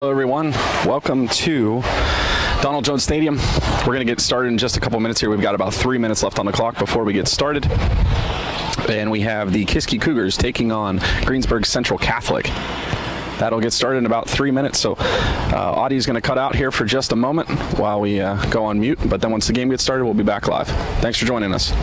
Hello everyone, welcome to Donald Jones Stadium. We're going to get started in just a couple minutes here. We've got about 3 minutes left on the clock before we get started. And we have the Kiski Cougars taking on Greensburg Central Catholic. That'll get started in about 3 minutes, so audio is going to cut out here for just a moment while we go on mute. But then once the game gets started, we'll be back live. Thanks for joining us.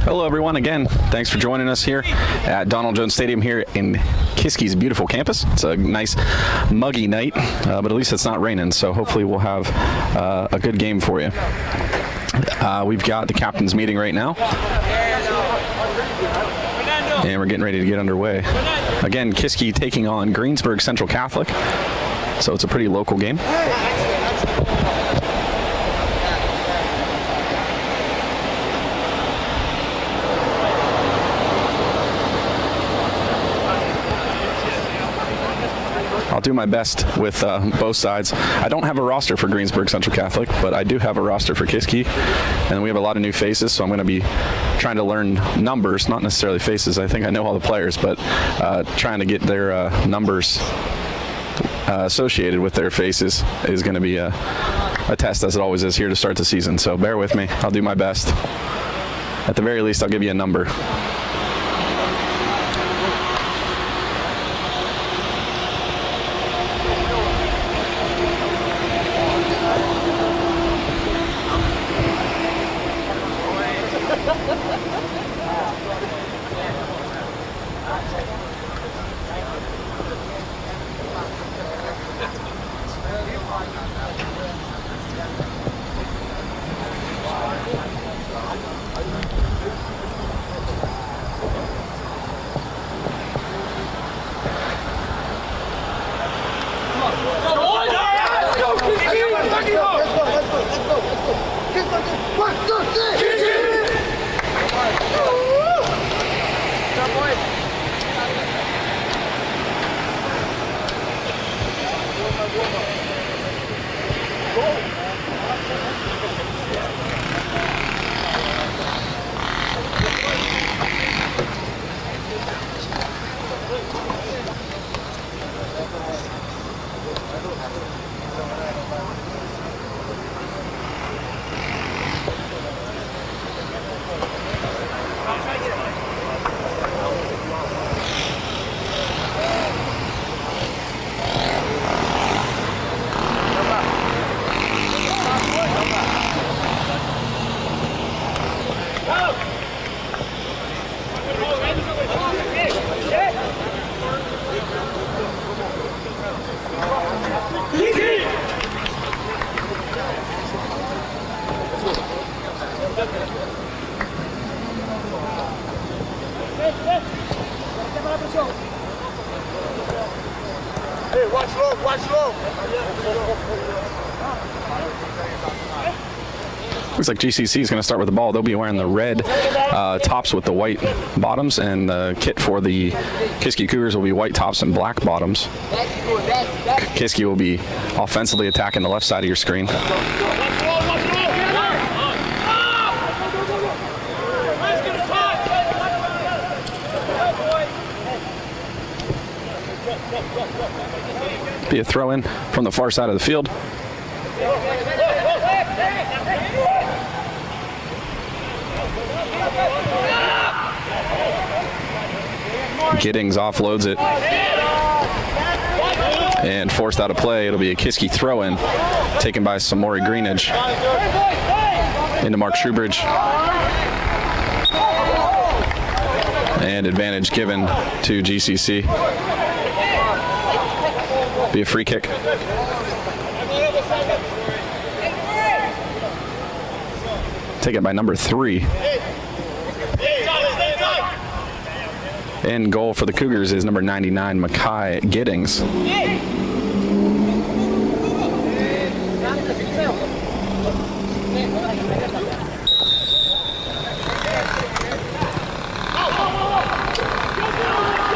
Hello everyone, again, thanks for joining us here at Donald Jones Stadium here in Kiski's beautiful campus. It's a nice muggy night, but at least it's not raining, so hopefully we'll have a good game for you. We've got the captain's meeting right now, and we're getting ready to get underway. Again, Kiski taking on Greensburg Central Catholic, so it's a pretty local game. I'll do my best with both sides. I don't have a roster for Greensburg Central Catholic, but I do have a roster for Kiski, and we have a lot of new faces, so I'm going to be trying to learn numbers, not necessarily faces. I think I know all the players, but trying to get their numbers associated with their faces is going to be a test, as it always is here to start the season, so bear with me. I'll do my best. At the very least, I'll give you a number. Come on. Hey, watch low, watch low. Looks like GCC is going to start with the ball. They'll be wearing the red tops with the white bottoms, and the kit for the Kiski Cougars will be white tops and black bottoms. Kiski will be offensively attacking the left side of your screen. Be a throw in from the far side of the field. Giddings offloads it and forced out of play. It'll be a Kiski throw in taken by Samori Greenidge into Mark Shoebridge. And advantage given to GCC. Be a free kick. Taken by number 3. And goal for the Cougars is number 99, Makai Giddings.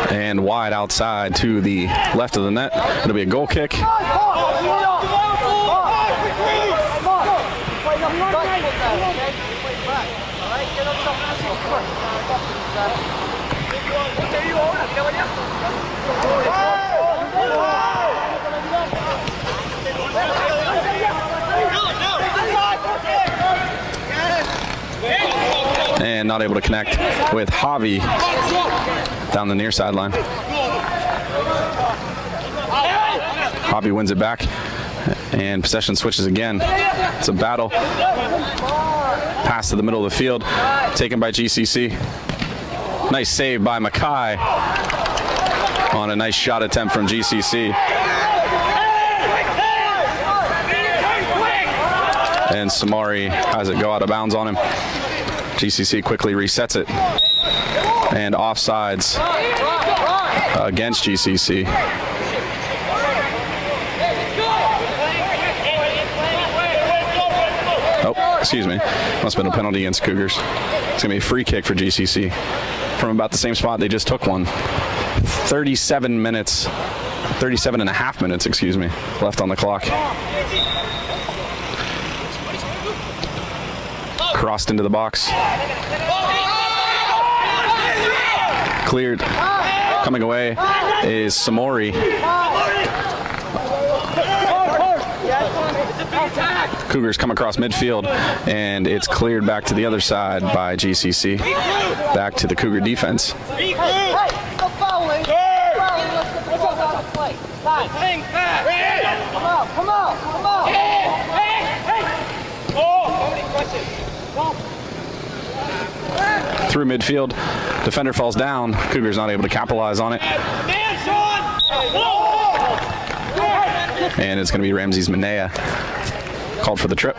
And wide outside to the left of the net. It'll be a goal kick. And not able to connect with Javi down the near sideline. Javi wins it back, and possession switches again. It's a battle. Pass to the middle of the field, taken by GCC. Nice save by Makai on a nice shot attempt from GCC. And Samari has it go out of bounds on him. GCC quickly resets it. And offsides against GCC. Oh, excuse me. Must have been a penalty against Cougars. It's going to be a free kick for GCC from about the same spot they just took one. 37 and a half minutes, excuse me, left on the clock. Crossed into the box. Cleared. Coming away is Samori. Cougars come across midfield, and it's cleared back to the other side by GCC. Back to the Cougar defense. Come on. Through midfield, defender falls down. Cougars not able to capitalize on it. And it's going to be Ramses Manea called for the trip.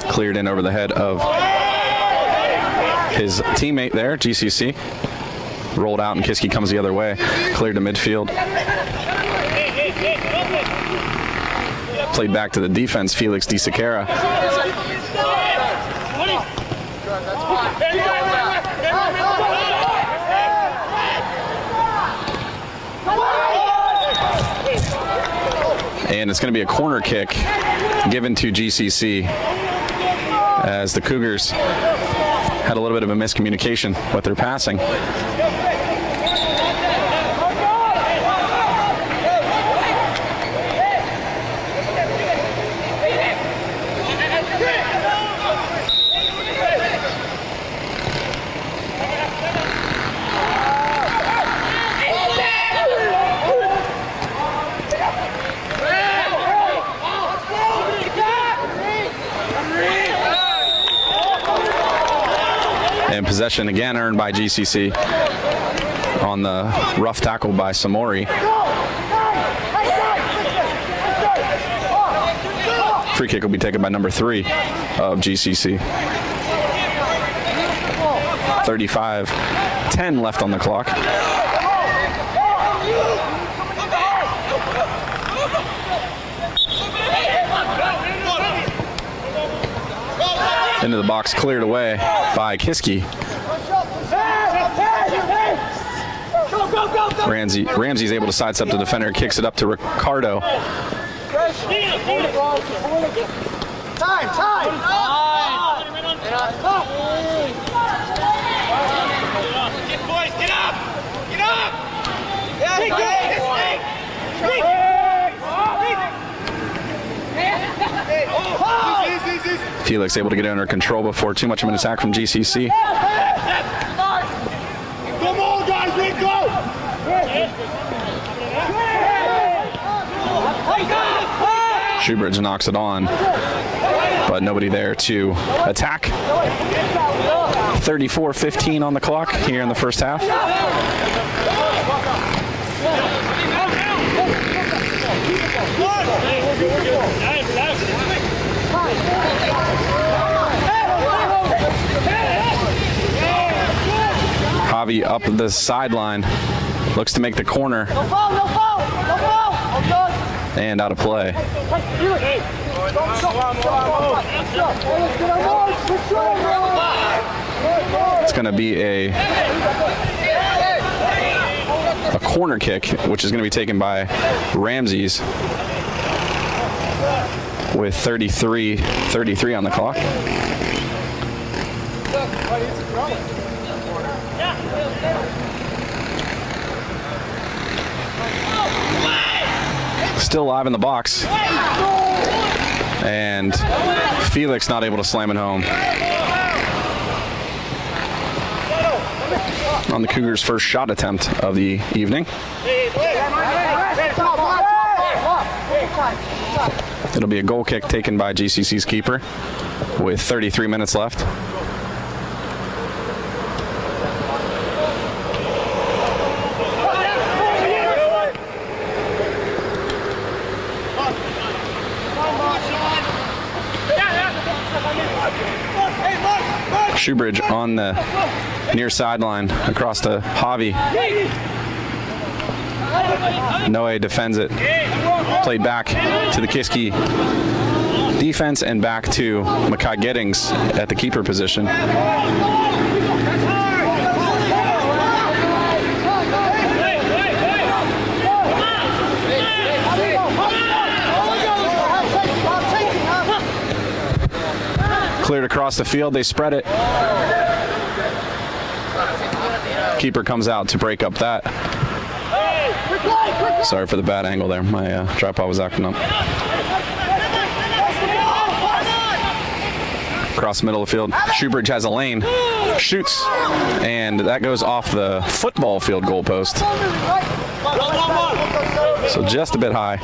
Cleared in over the head of his teammate there, GCC. Rolled out and Kiski comes the other way. Cleared to midfield. Played back to the defense, Felix Di Siqueira. And it's going to be a corner kick given to GCC as the Cougars had a little bit of a miscommunication with their passing. And possession again earned by GCC on the rough tackle by Samori. Free kick will be taken by number 3 of GCC. 35-10 left on the clock. Into the box, cleared away by Kiski. Ramsey's able to sidestep the defender, kicks it up to Ricardo. Time! Get boys, get up! Get up! Felix able to get it under control before too much of an attack from GCC. Come on, guys, let's go! Shoebridge knocks it on, but nobody there to attack. 34-15 on the clock here in the first half. Javi up the sideline, looks to make the corner. No foul! And out of play. It's going to be a corner kick, which is going to be taken by Ramses with 33 on the clock. Still alive in the box. And Felix not able to slam it home. On the Cougars' first shot attempt of the evening. It'll be a goal kick taken by GCC's keeper with 33 minutes left. Shoebridge on the near sideline across to Javi. Noe defends it. Played back to the Kiski defense and back to Makai Gettings at the keeper position. Cleared across the field, they spread it. Keeper comes out to break up that. Sorry for the bad angle there, my tripod was acting up. Across the middle of the field, Shoebridge has a lane, shoots, and that goes off the football field goalpost. So just a bit high.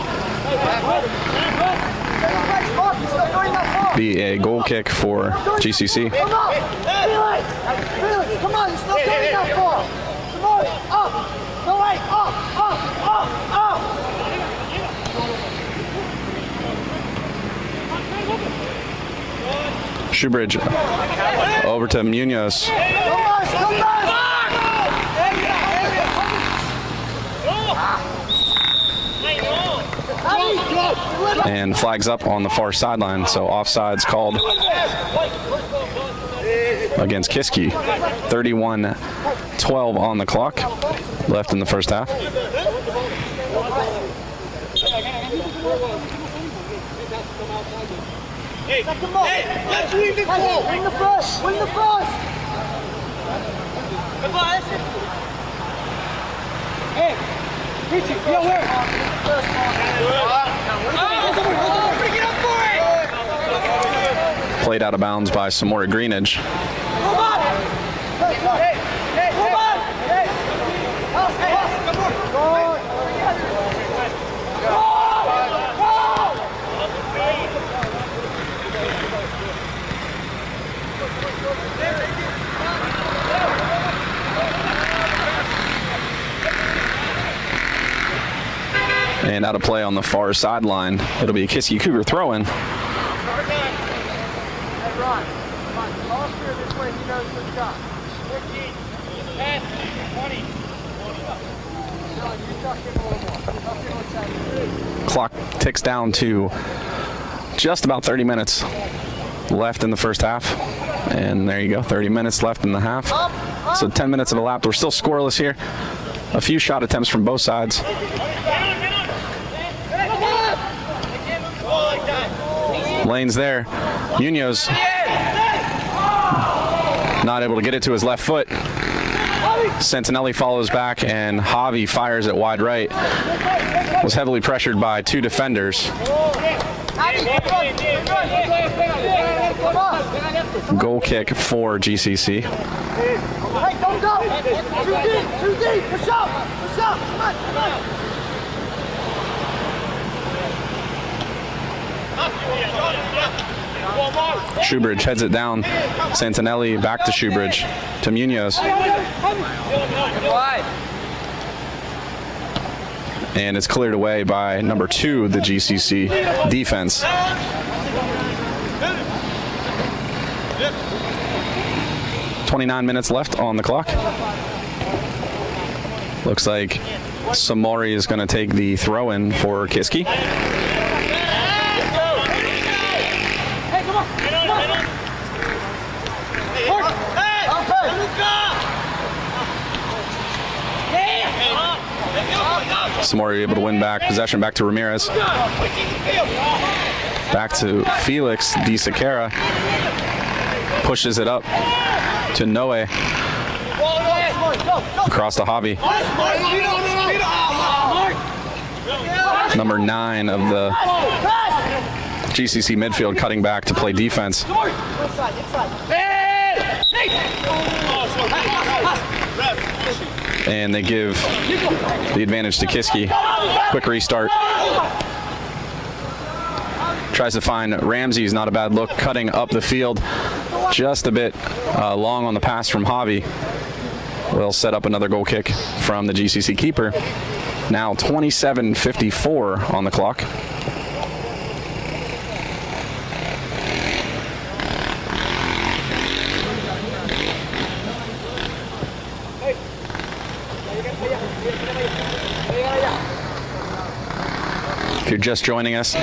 Be a goal kick for GCC. Come on, it's not going that far. Come on, up. No way, up. Shoebridge over to Munoz. And flags up on the far sideline, so offside's called. against Kiski. 31-12 on the clock left in the first half. Hey, let's leave this ball. Win the first. Win the first. Come on, listen. Hey, Richie, yo, where? Bring it up for it. Played out of bounds by Samora Greenidge. Come on. Hey, come on. Hey. And out of play on the far sideline. It'll be a Kiski Cougar throw-in. Clock ticks down to just about 30 minutes left in the first half. And there you go, 30 minutes left in the half. So 10 minutes of elapsed. We're still scoreless here. A few shot attempts from both sides. Lane's there. Munoz not able to get it to his left foot. Santinelli follows back, and Javi fires it wide right. Was heavily pressured by two defenders. Goal kick for GCC. Hey, don't go. Too deep. Push up. Come on. Shoebridge heads it down. Santinelli back to Shoebridge. To Munoz. And it's cleared away by number 2, the GCC defense. .29 minutes left on the clock. Looks like Samori is going to take the throw-in for Kiski. Samori able to win back possession back to Ramirez. Back to Felix Di Sequeira. Pushes it up to Noe. Across to Javi. Number 9 of the GCC midfield cutting back to play defense. And they give the advantage to Kiski. Quick restart. Tries to find Ramsey. Not a bad look, cutting up the field. Just a bit long on the pass from Javi. Will set up another goal kick from the GCC keeper. Now 27:54 on the clock. If you're just joining us,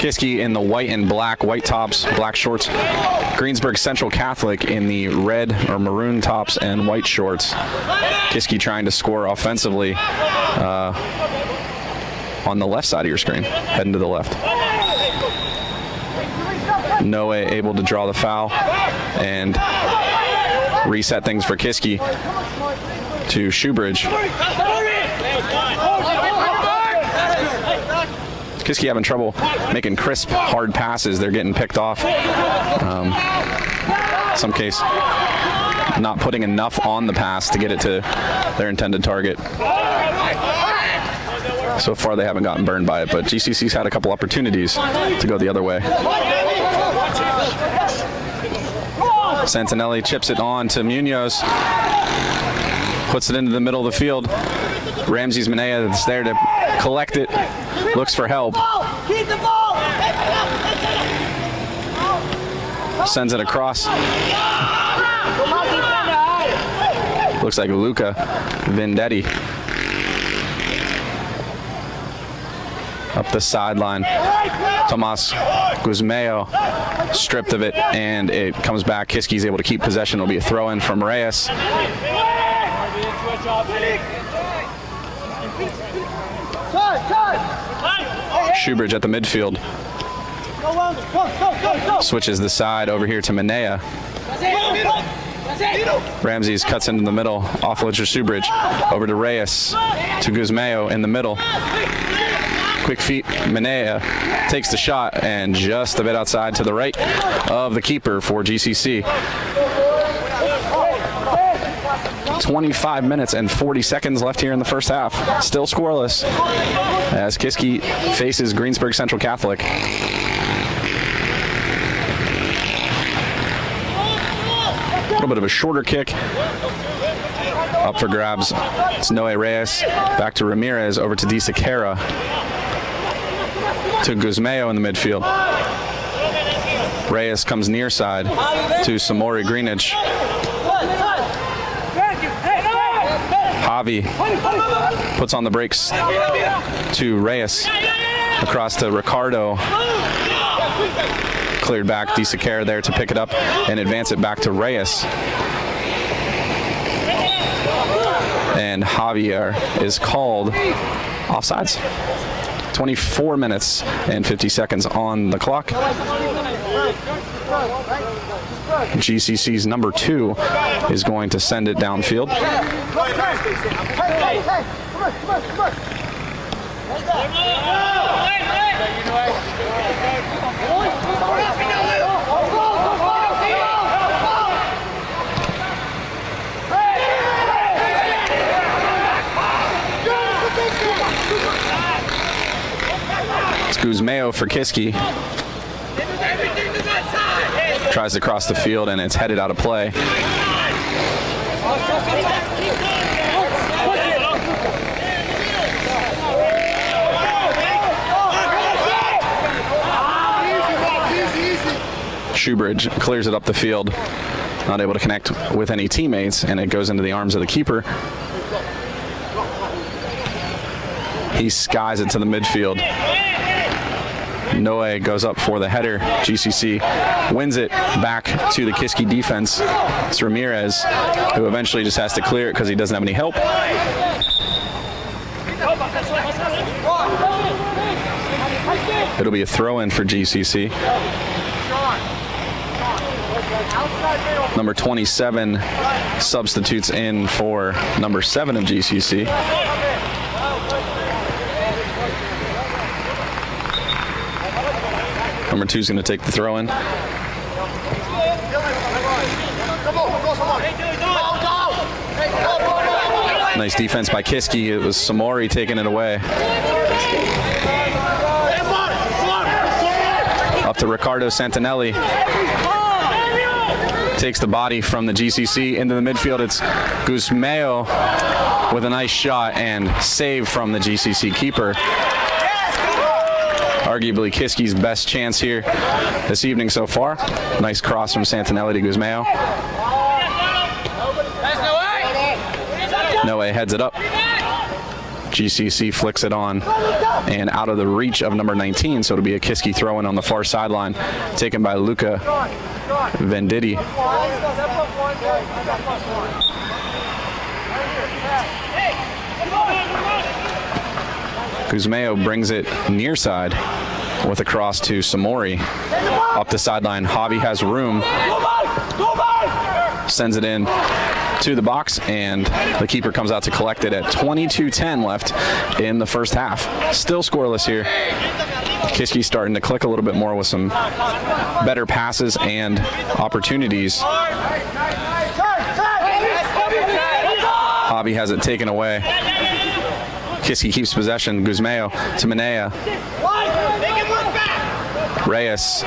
Kiski in the white and black, white tops, black shorts. Greensburg Central Catholic in the red or maroon tops and white shorts. Kiski trying to score offensively on the left side of your screen, heading to the left. Noe able to draw the foul and reset things for Kiski to Shoebridge. Kiski having trouble making crisp, hard passes. They're getting picked off. Some case, not putting enough on the pass to get it to their intended target. So far, they haven't gotten burned by it, but GCC's had a couple opportunities to go the other way. Santinelli chips it on to Munoz. Puts it into the middle of the field. Ramses Minea is there to collect it. Looks for help. Keep the ball. Sends it across. Looks like Luca Vendetti. up the sideline. Tomas Guzmeo stripped of it, and it comes back. Kiski's able to keep possession. It'll be a throw-in from Reyes. Schubridge at the midfield. Switches the side over here to Manea. Ramses cuts into the middle, offloads to Schubridge, over to Reyes, to Guzmeo in the middle. Quick feet, Manea takes the shot, and just a bit outside to the right of the keeper for GCC. 25 minutes and 40 seconds left here in the first half. Still scoreless as Kiski faces Greensburg Central Catholic. A little bit of a shorter kick. Up for grabs. It's Noe Reyes. Back to Ramirez. Over to DeSiqueira. To Guzmeo in the midfield. Reyes comes near side to Samori Greenidge. Javi puts on the brakes to Reyes. Across to Ricardo. Cleared back, DeSiqueira there to pick it up and advance it back to Reyes. And Javier is called offsides. 24 minutes and 50 seconds on the clock. GCC's number 2 is going to send it downfield. It's Guzmeo for Kiski. Tries to cross the field, and it's headed out of play. Schubridge clears it up the field, not able to connect with any teammates, and it goes into the arms of the keeper. He skies it to the midfield. Noe goes up for the header. GCC wins it back to the Kiski defense. It's Ramirez, who eventually just has to clear it because he doesn't have any help. It'll be a throw-in for GCC. Number 27 substitutes in for number 7 of GCC. Number 2 is going to take the throw-in. Nice defense by Kiski. It was Samori taking it away. Up to Ricardo Santinelli. Takes the body from the GCC into the midfield. It's Guzmeo with a nice shot and save from the GCC keeper. Arguably Kiski's best chance here this evening so far. Nice cross from Santinelli to Guzmeo. Noe heads it up. GCC flicks it on and out of the reach of number 19, so it'll be a Kiski throw-in on the far sideline, taken by Luca Venditti. Guzmeo brings it near side with a cross to Samori. Up the sideline, Javi has room. Sends it in to the box, and the keeper comes out to collect it at 22:10 left in the first half. Still scoreless here. Kiski starting to click a little bit more with some better passes and opportunities. Javi has it taken away. Kiski keeps possession. Guzmeo to Manea. Reyes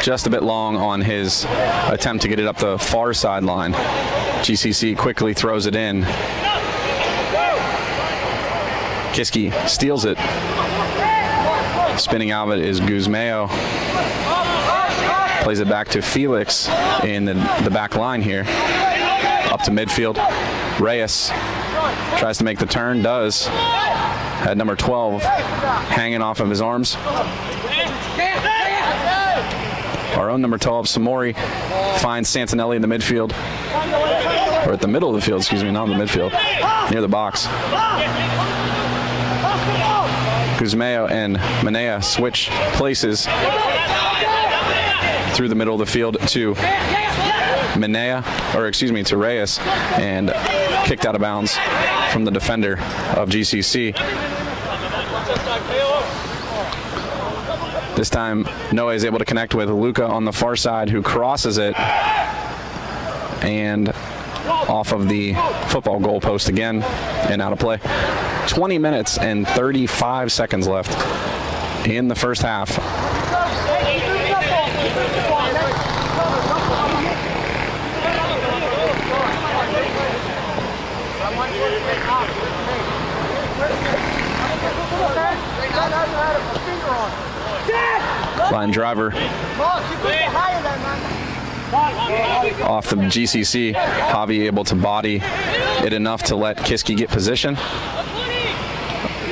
just a bit long on his attempt to get it up the far sideline. GCC quickly throws it in. Kiski steals it. Spinning out of it is Guzmeo. Plays it back to Felix in the back line here. Up to midfield. Reyes tries to make the turn, does. At number 12, hanging off of his arms. Our own number 12, Samori, finds Santinelli in the midfield. Or at the middle of the field, excuse me, not in the midfield. Near the box. Guzmeo and Manea switch places through the middle of the field to to Reyes, and kicked out of bounds from the defender of GCC. This time, Noe is able to connect with Luca on the far side, who crosses it and off of the football goal post again and out of play. 20 minutes and 35 seconds left in the first half. Line driver off the GCC. Javi able to body it enough to let Kiski get position.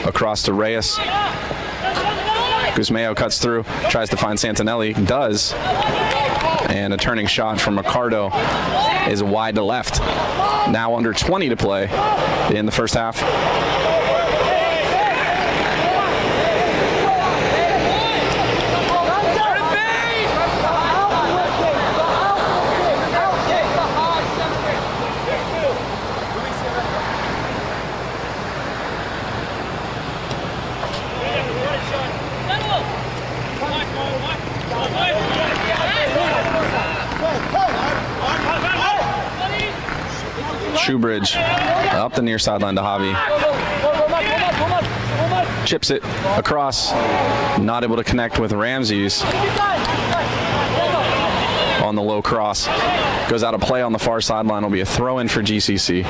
Across to Reyes. Guzmeo cuts through, tries to find Santinelli, does. And a turning shot from Ricardo is wide to left. Now under 20 to play in the first half. Shoebridge up the near sideline to Javi. Chips it across. Not able to connect with Ramses on the low cross. Goes out of play on the far sideline. Will be a throw in for GCC.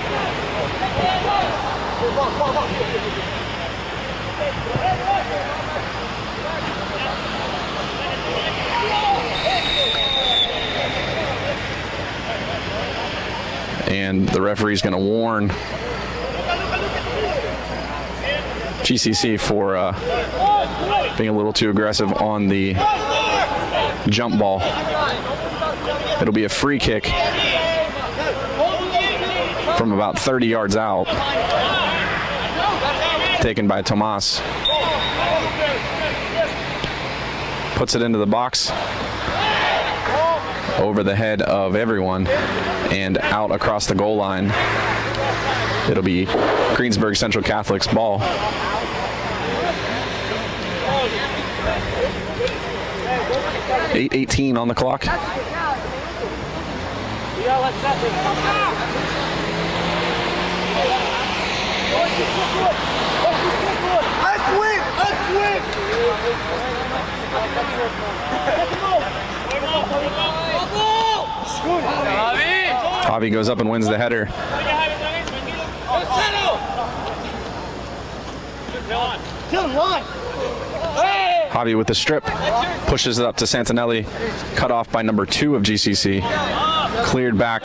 And the referee's going to warn GCC for being a little too aggressive on the jump ball. It'll be a free kick from about 30 yards out, taken by Tomas. Puts it into the box, over the head of everyone, and out across the goal line. It'll be Greensburg Central Catholic's ball. .8:18 on the clock. Javi goes up and wins the header. Javi with the strip, pushes it up to Santinelli, cut off by number 2 of GCC. Cleared back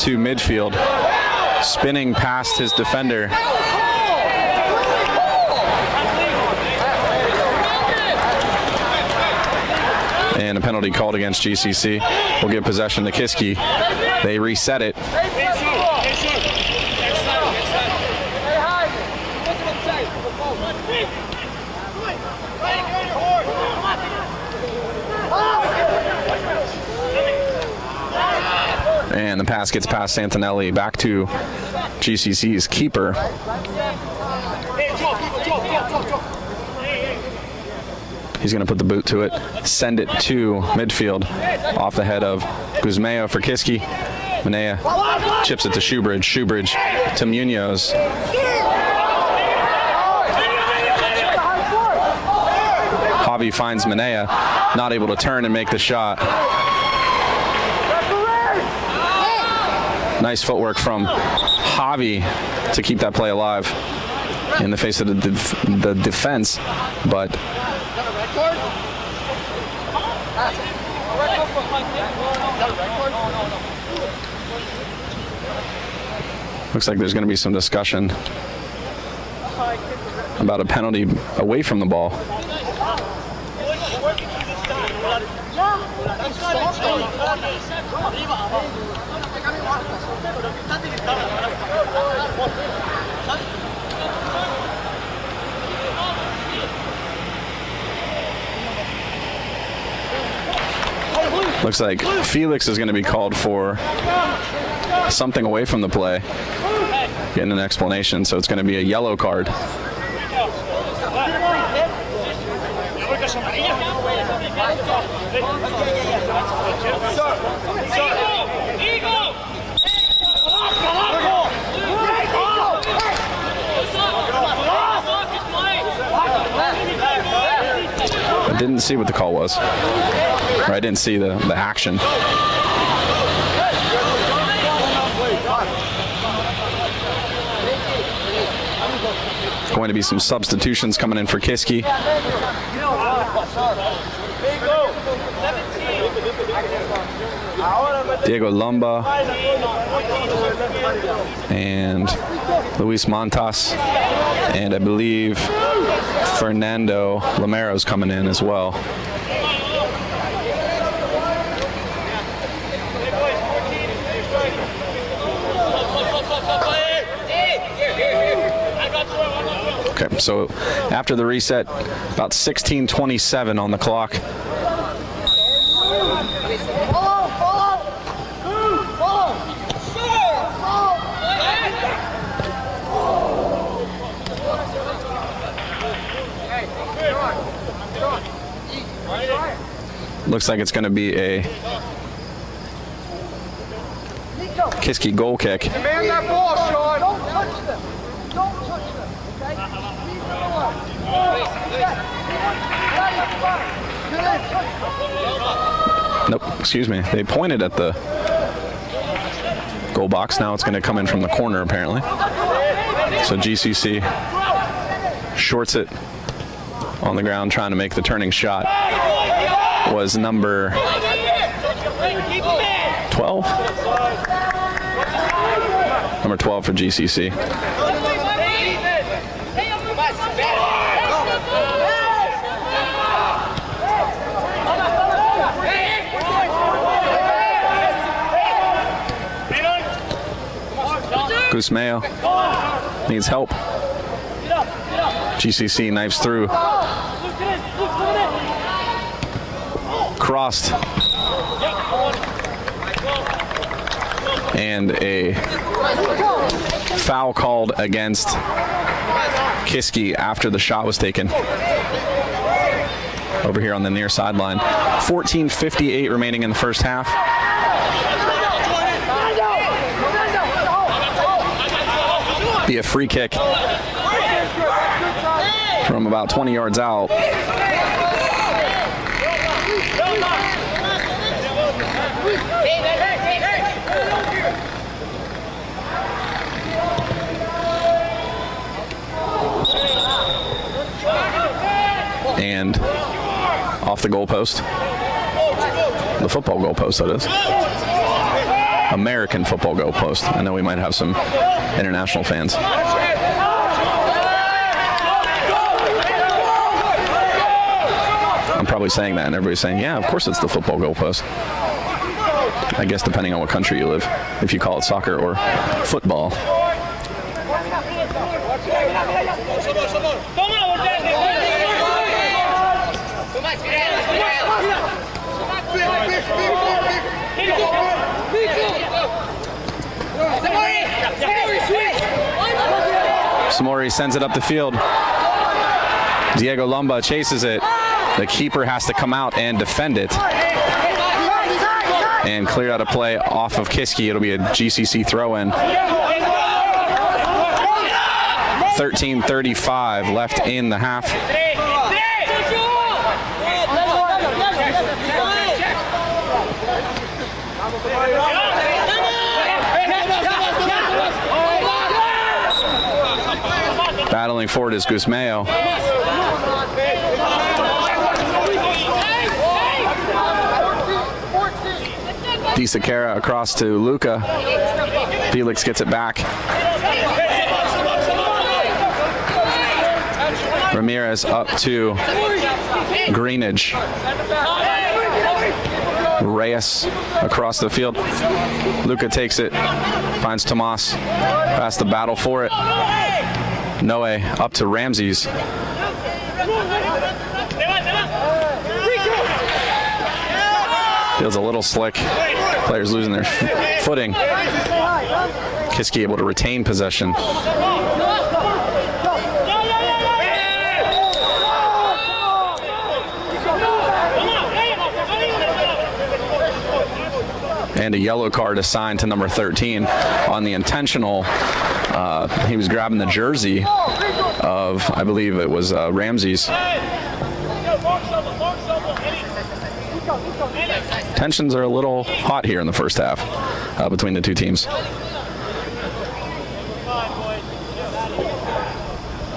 to midfield, spinning past his defender. And a penalty called against GCC. We'll give possession to Kiski. They reset it. And the pass gets past Santinelli back to GCC's keeper. He's going to put the boot to it, send it to midfield off the head of Guzmeo for Kiski. Manea chips it to Shoebridge. Shoebridge to Munoz. Javi finds Manea, not able to turn and make the shot. Nice footwork from Javi to keep that play alive in the face of the defense, but Looks like there's going to be some discussion about a penalty away from the ball. Looks like Felix is going to be called for something away from the play. Getting an explanation, so it's going to be a yellow card. I didn't see what the call was. Or I didn't see the action. Going to be some substitutions coming in for Kiski. Diego Lumba and Luis Montas, and I believe Fernando Lamero's coming in as well. Okay, so after the reset, about 16:27 on the clock. Looks like it's going to be a Kiski goal kick. Demand that ball, Sean. Don't touch them. Don't touch them. Okay? Nope, excuse me. They pointed at the goal box. Now it's going to come in from the corner, apparently. So GCC shorts it on the ground, trying to make the turning shot. Was number 12? Number 12 for GCC. Guzmeo needs help. GCC knifes through. Crossed. And a foul called against Kiski after the shot was taken. Over here on the near sideline. 14:58 remaining in the first half. Be a free kick from about 20 yards out. And off the goalpost. The football goalpost, that is. American football goalpost. I know we might have some international fans. I'm probably saying that and everybody's saying, yeah, of course it's the football goalpost. I guess depending on what country you live, if you call it soccer or football. Samori sends it up the field. Diego Lumba chases it. The keeper has to come out and defend it. And cleared out a play off of Kiski. It'll be a GCC throw-in. 13:35 left in the half. Battling forward is Guzmeo. DeSiqueira across to Luca. Felix gets it back. Ramirez up to Greenidge. Reyes across the field. Luca takes it, finds Tomas. Past the battle for it. Noe up to Ramses. Feels a little slick. Players losing their footing. Kiski able to retain possession. And a yellow card assigned to number 13 on the intentional. He was grabbing the jersey of, I believe it was Ramses. Tensions are a little hot here in the first half between the two teams.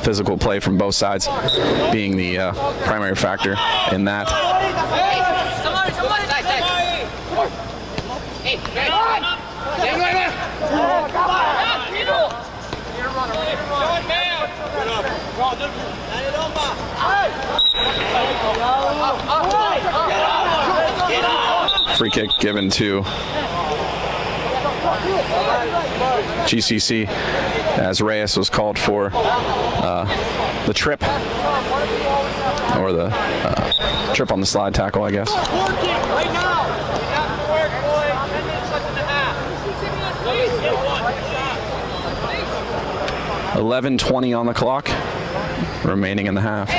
Physical play from both sides being the primary factor in that. Free kick given to GCC as Reyes was called for the trip, or the trip on the slide tackle, I guess. 11:20 on the clock, remaining in the half.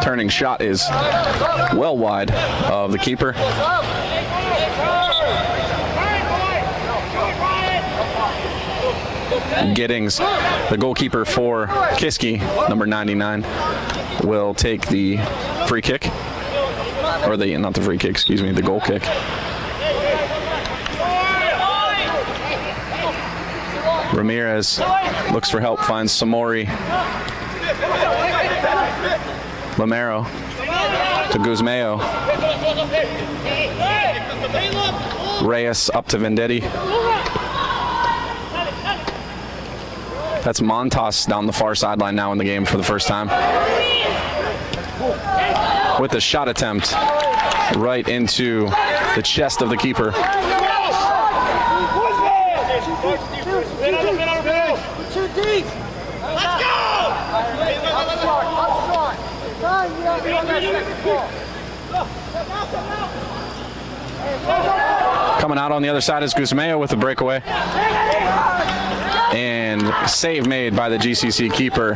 Turning shot is well wide of the keeper. Giddings, the goalkeeper for Kiski, number 99, will take the free kick, or not the free kick, excuse me, the goal kick. Ramirez looks for help, finds Samori. Lamero to Guzmeo. Reyes up to Vendetti. That's Montas down the far sideline now in the game for the first time. With the shot attempt right into the chest of the keeper. Too deep. Let's go! Coming out on the other side is Guzmeo with the breakaway. And save made by the GCC keeper.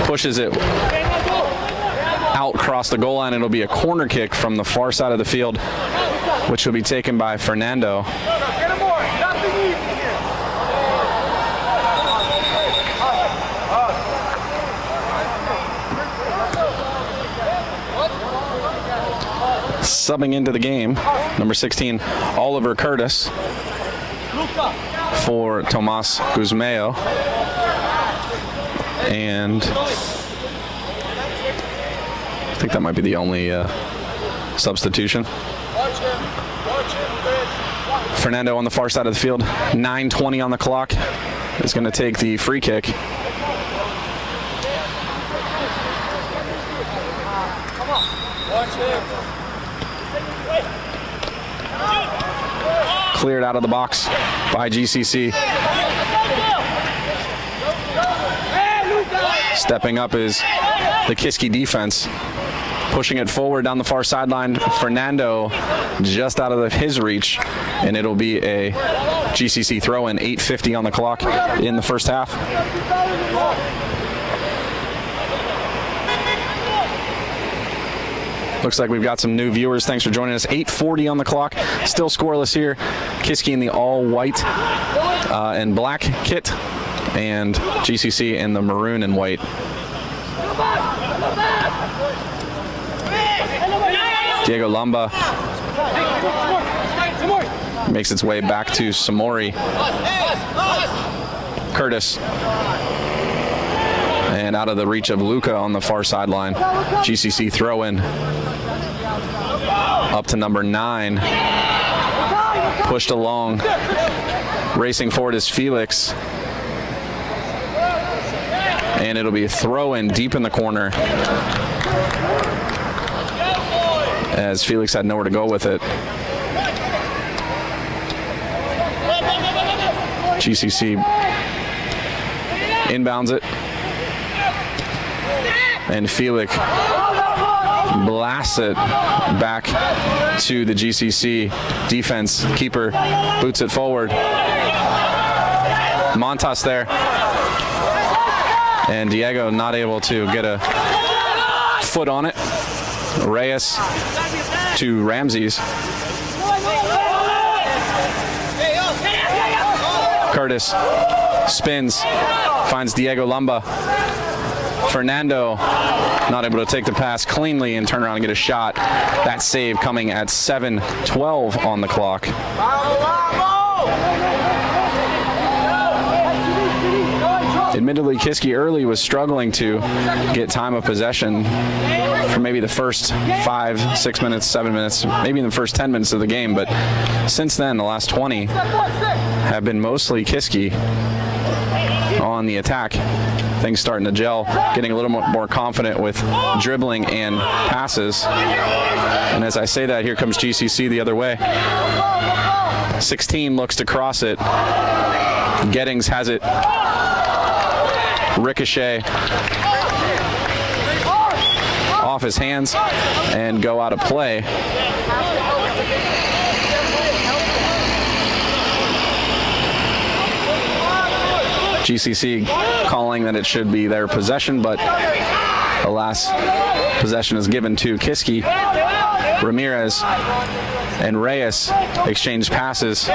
Pushes it out across the goal line. It'll be a corner kick from the far side of the field, which will be taken by Fernando. Subbing into the game, number 16, Oliver Curtis for Tomas Guzmeo. And I think that might be the only substitution. Fernando on the far side of the field, 9:20 on the clock, is going to take the free kick. Cleared out of the box by GCC. Stepping up is the Kiski defense. Pushing it forward down the far sideline. Fernando just out of his reach. And it'll be a GCC throw-in, 8:50 on the clock in the first half. Looks like we've got some new viewers. Thanks for joining us. 8:40 on the clock. Still scoreless here. Kiski in the all-white and black kit, and GCC in the maroon and white. Diego Lamba makes its way back to Samori. Curtis. And out of the reach of Luca on the far sideline. GCC throw in. Up to number 9. Pushed along. Racing forward is Felix. And it'll be a throw-in deep in the corner, as Felix had nowhere to go with it. GCC inbounds it. And Felix blasts it back to the GCC defense. Keeper boots it forward. Montas there. And Diego not able to get a foot on it. Reyes to Ramses. Curtis spins, finds Diego Lumba. Fernando not able to take the pass cleanly and turn around and get a shot. That save coming at 7:12 on the clock. Admittedly, Kiski early was struggling to get time of possession for maybe the first 5, 6 minutes, 7 minutes, maybe in the first 10 minutes of the game, but since then, the last 20 have been mostly Kiski on the attack. Things starting to gel, getting a little more confident with dribbling and passes. And as I say that, here comes GCC the other way. 16 looks to cross it. Gettings has it. Ricochet off his hands and go out of play. GCC calling that it should be their possession, but alas, possession is given to Kiski. Ramirez and Reyes exchange passes.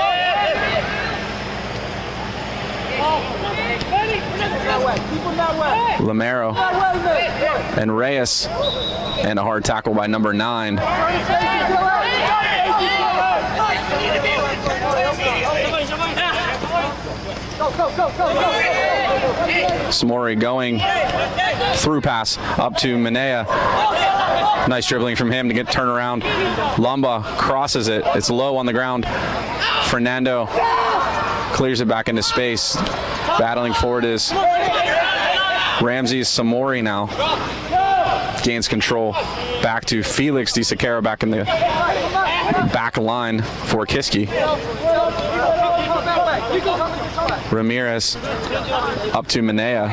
Lamero and Reyes, and a hard tackle by number 9. Samori going through pass up to Minea. Nice dribbling from him to get turnaround. Lumba crosses it. It's low on the ground. Fernando clears it back into space. Battling forward is Ramses. Samori now gains control. Back to Felix Di Siqueira back in the back line for Kiski. Ramirez up to Minea.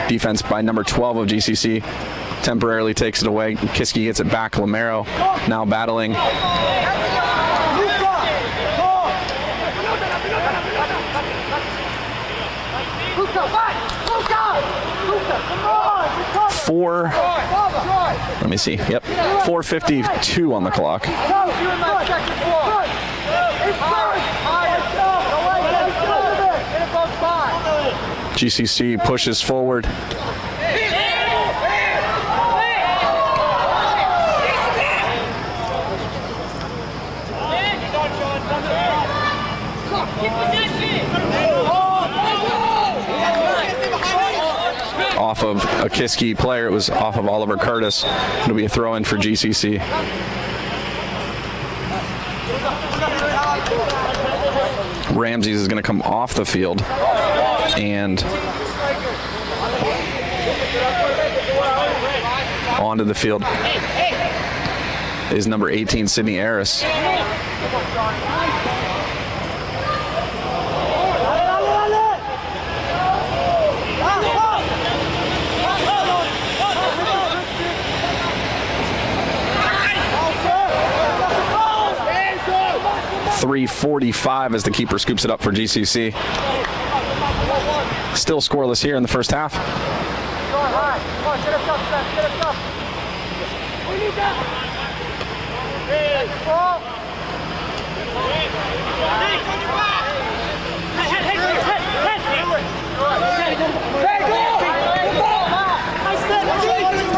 Defense by number 12 of GCC temporarily takes it away. Kiski gets it back. Lamero now battling. Let me see. Yep, 4:52 on the clock. GCC pushes forward. Off of a Kiski player. It was off of Oliver Curtis. It'll be a throw-in for GCC. Ramses is going to come off the field and onto the field is number 18, Sydney Harris. .345 as the keeper scoops it up for GCC. Still scoreless here in the first half.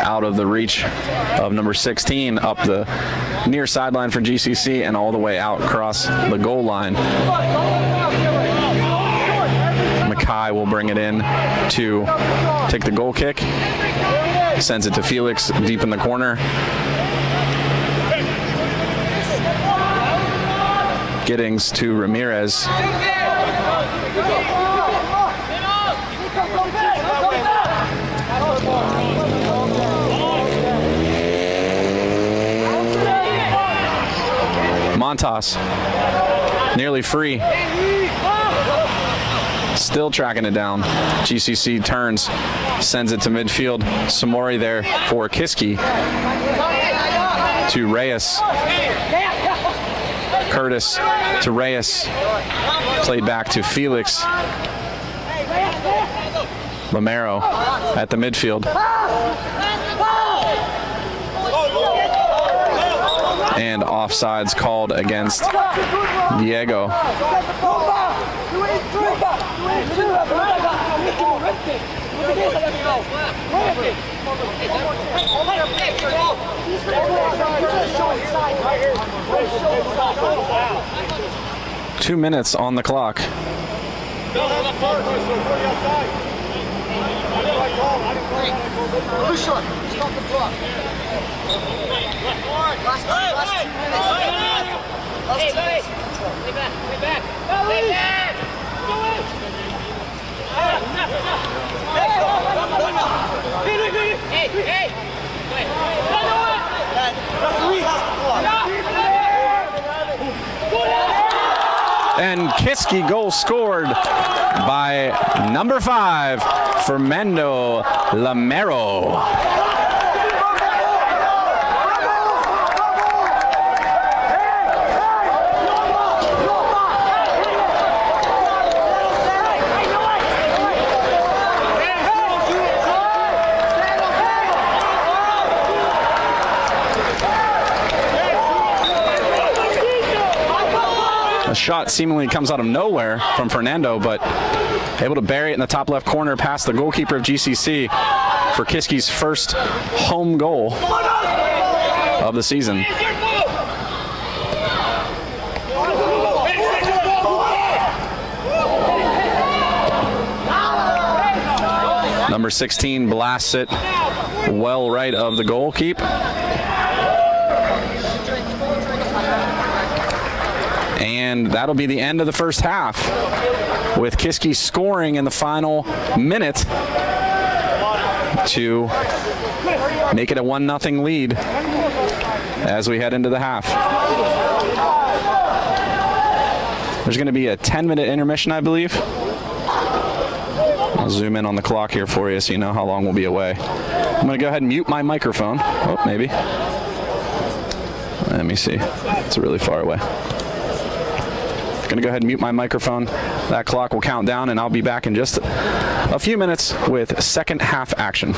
Out of the reach of number 16, up the near sideline for GCC and all the way out across the goal line. Mackay Ty will bring it in to take the goal kick. Sends it to Felix deep in the corner. Giddings to Ramirez. Montas, nearly free. Still tracking it down. GCC turns, sends it to midfield. Samori there for Kiski. To Reyes. Curtis to Reyes. Played back to Felix. Lamero at the midfield. And offsides called against Diego. Two minutes on the clock. Stop the clock. Last 2 minutes. Lay back. Hey. And Kiski goal scored by number 5, Fernando Lamero. Shot seemingly comes out of nowhere from Fernando, but able to bury it in the top left corner past the goalkeeper of GCC for Kiski's first home goal of the season. Number 16 blasts it well right of the goalkeeper. And that'll be the end of the first half, with Kiski scoring in the final minute to make it a 1-0 lead as we head into the half. There's going to be a 10-minute intermission, I believe. I'll zoom in on the clock here for you so you know how long we'll be away. I'm going to go ahead and mute my microphone. Oh, maybe. Let me see. It's really far away. Going to go ahead and mute my microphone. That clock will count down, and I'll be back in just a few minutes with second half action.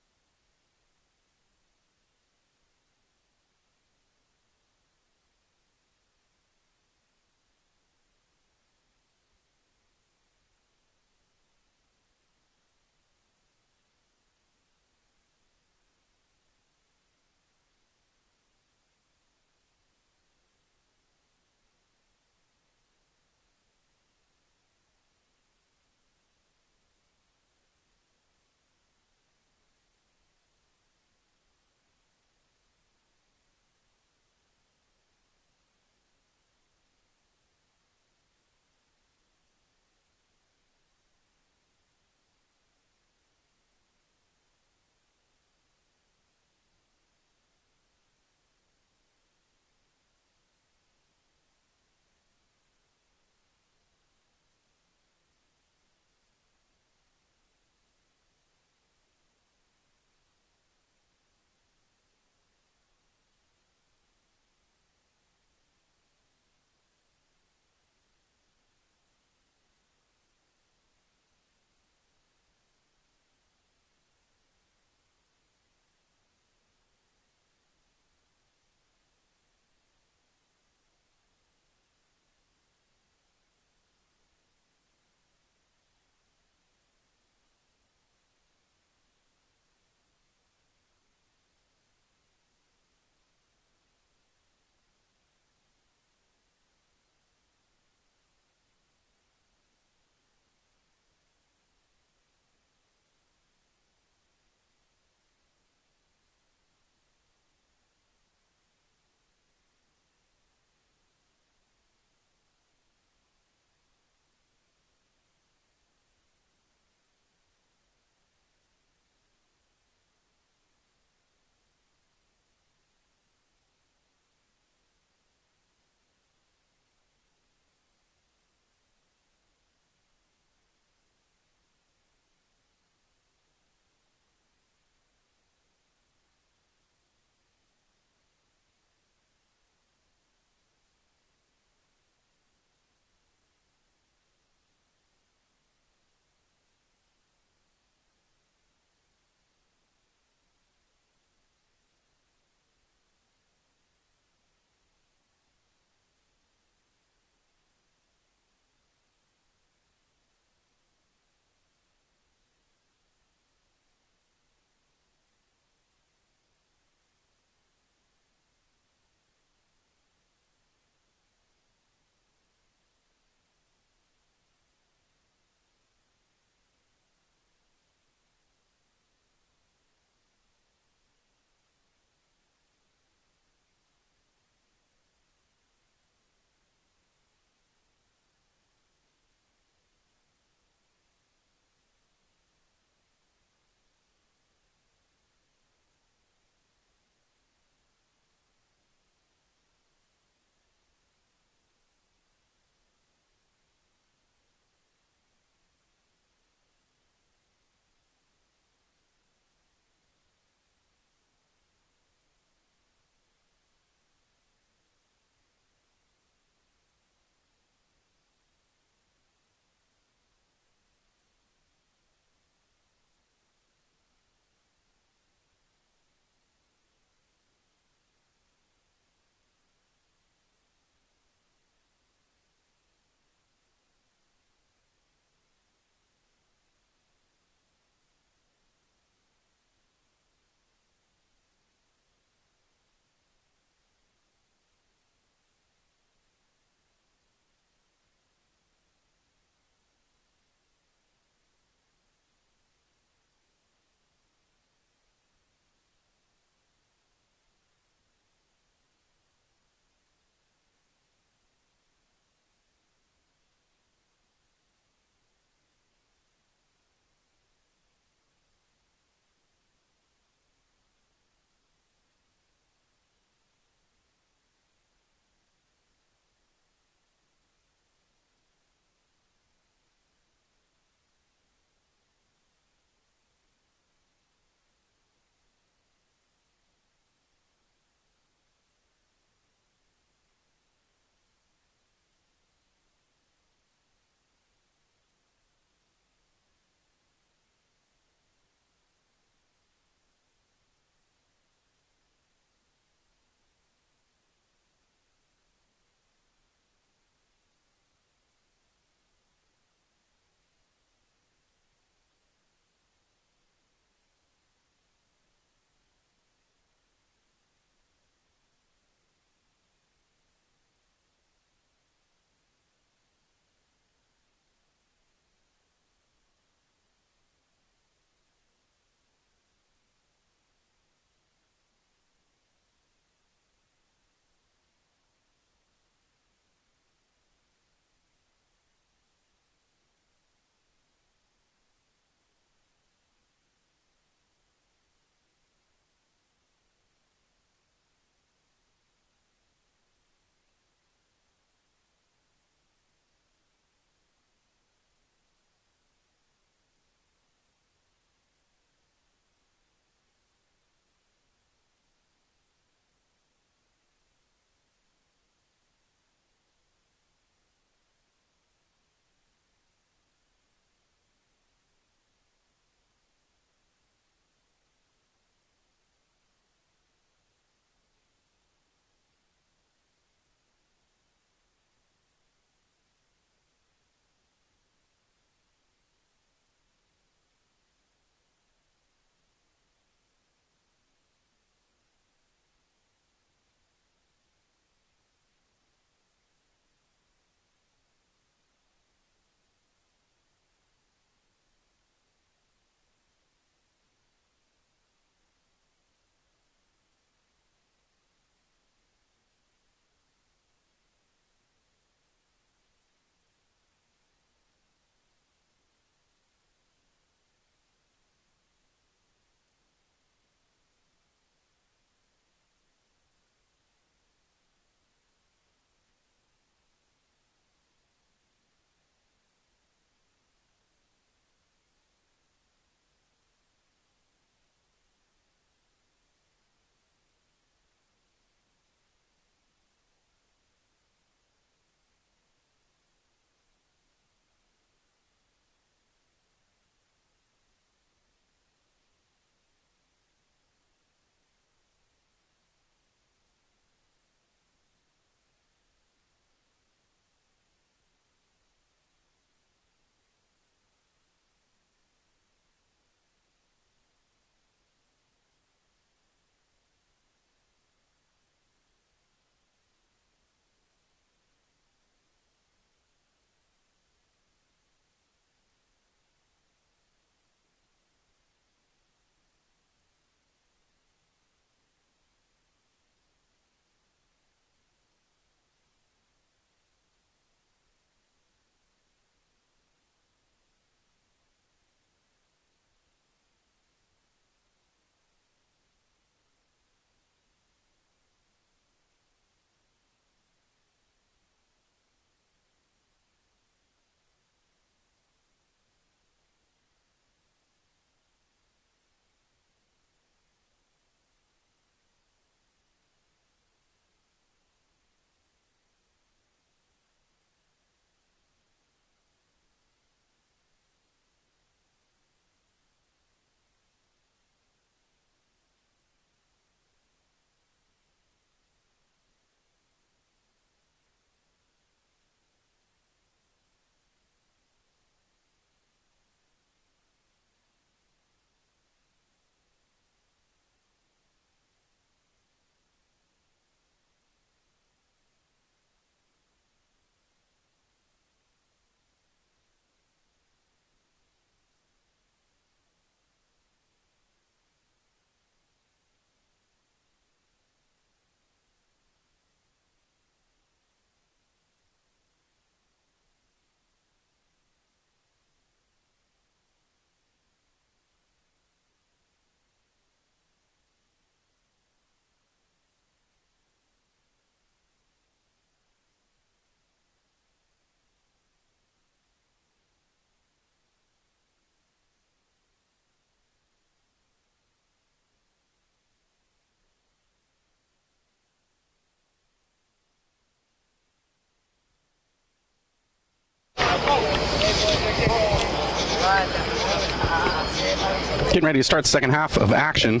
Getting ready to start the second half of action.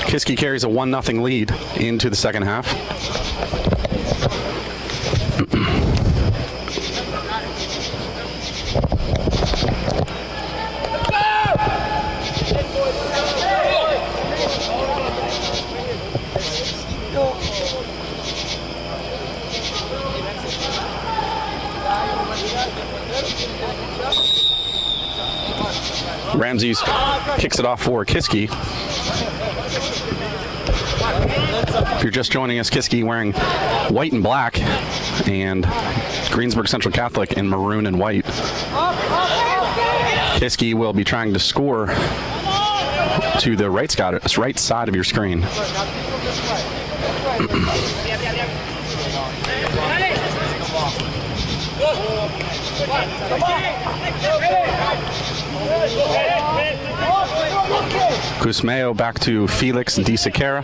Kiski carries a 1-0 lead into the second half. Ramses kicks it off for Kiski. If you're just joining us, Kiski wearing white and black, and Greensburg Central Catholic in maroon and white. Kiski will be trying to score to the right side of your screen. Gusmeo back to Felix Di Sequeira.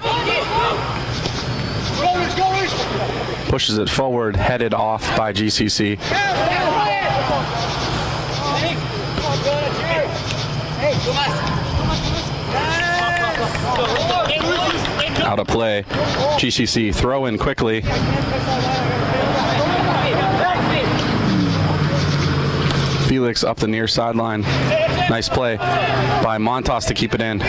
Pushes it forward, headed off by GCC. Out of play. GCC throw in quickly. Felix up the near sideline. Nice play by Montas to keep it in.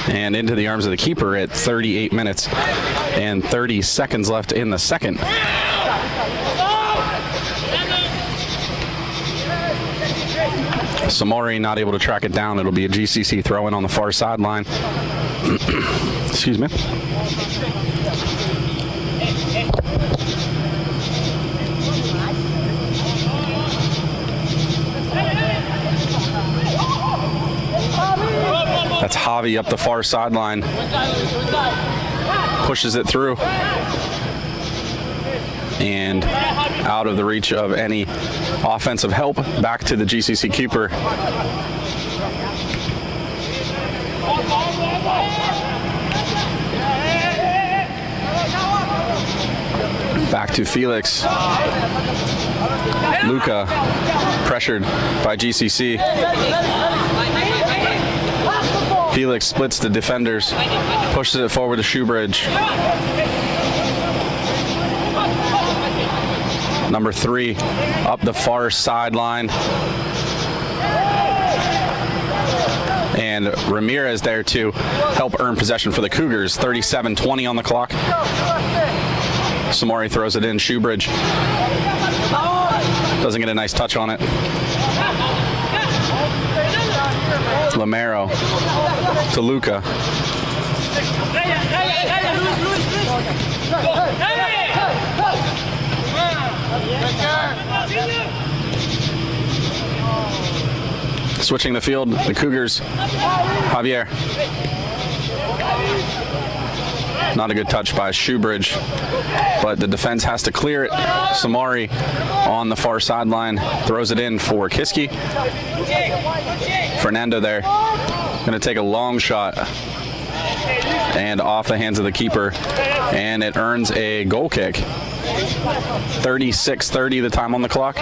And into the arms of the keeper at 38 minutes and 30 seconds left in the second. Samori not able to track it down. It'll be a GCC throw in on the far sideline. Excuse me. That's Javi up the far sideline. Pushes it through. And out of the reach of any offensive help, back to the GCC keeper. Back to Felix. Luca pressured by GCC. Felix splits the defenders, pushes it forward to Shoebridge. Number 3 up the far sideline. And Ramirez there to help earn possession for the Cougars. 37-20 on the clock. Samori throws it in. Shoebridge doesn't get a nice touch on it. Lamero to Luca. Switching the field, the Cougars. Javier. Not a good touch by Shoebridge, but the defense has to clear it. Samari on the far sideline throws it in for Kiski. Fernando there, going to take a long shot and off the hands of the keeper, and it earns a goal kick. 36-30 the time on the clock.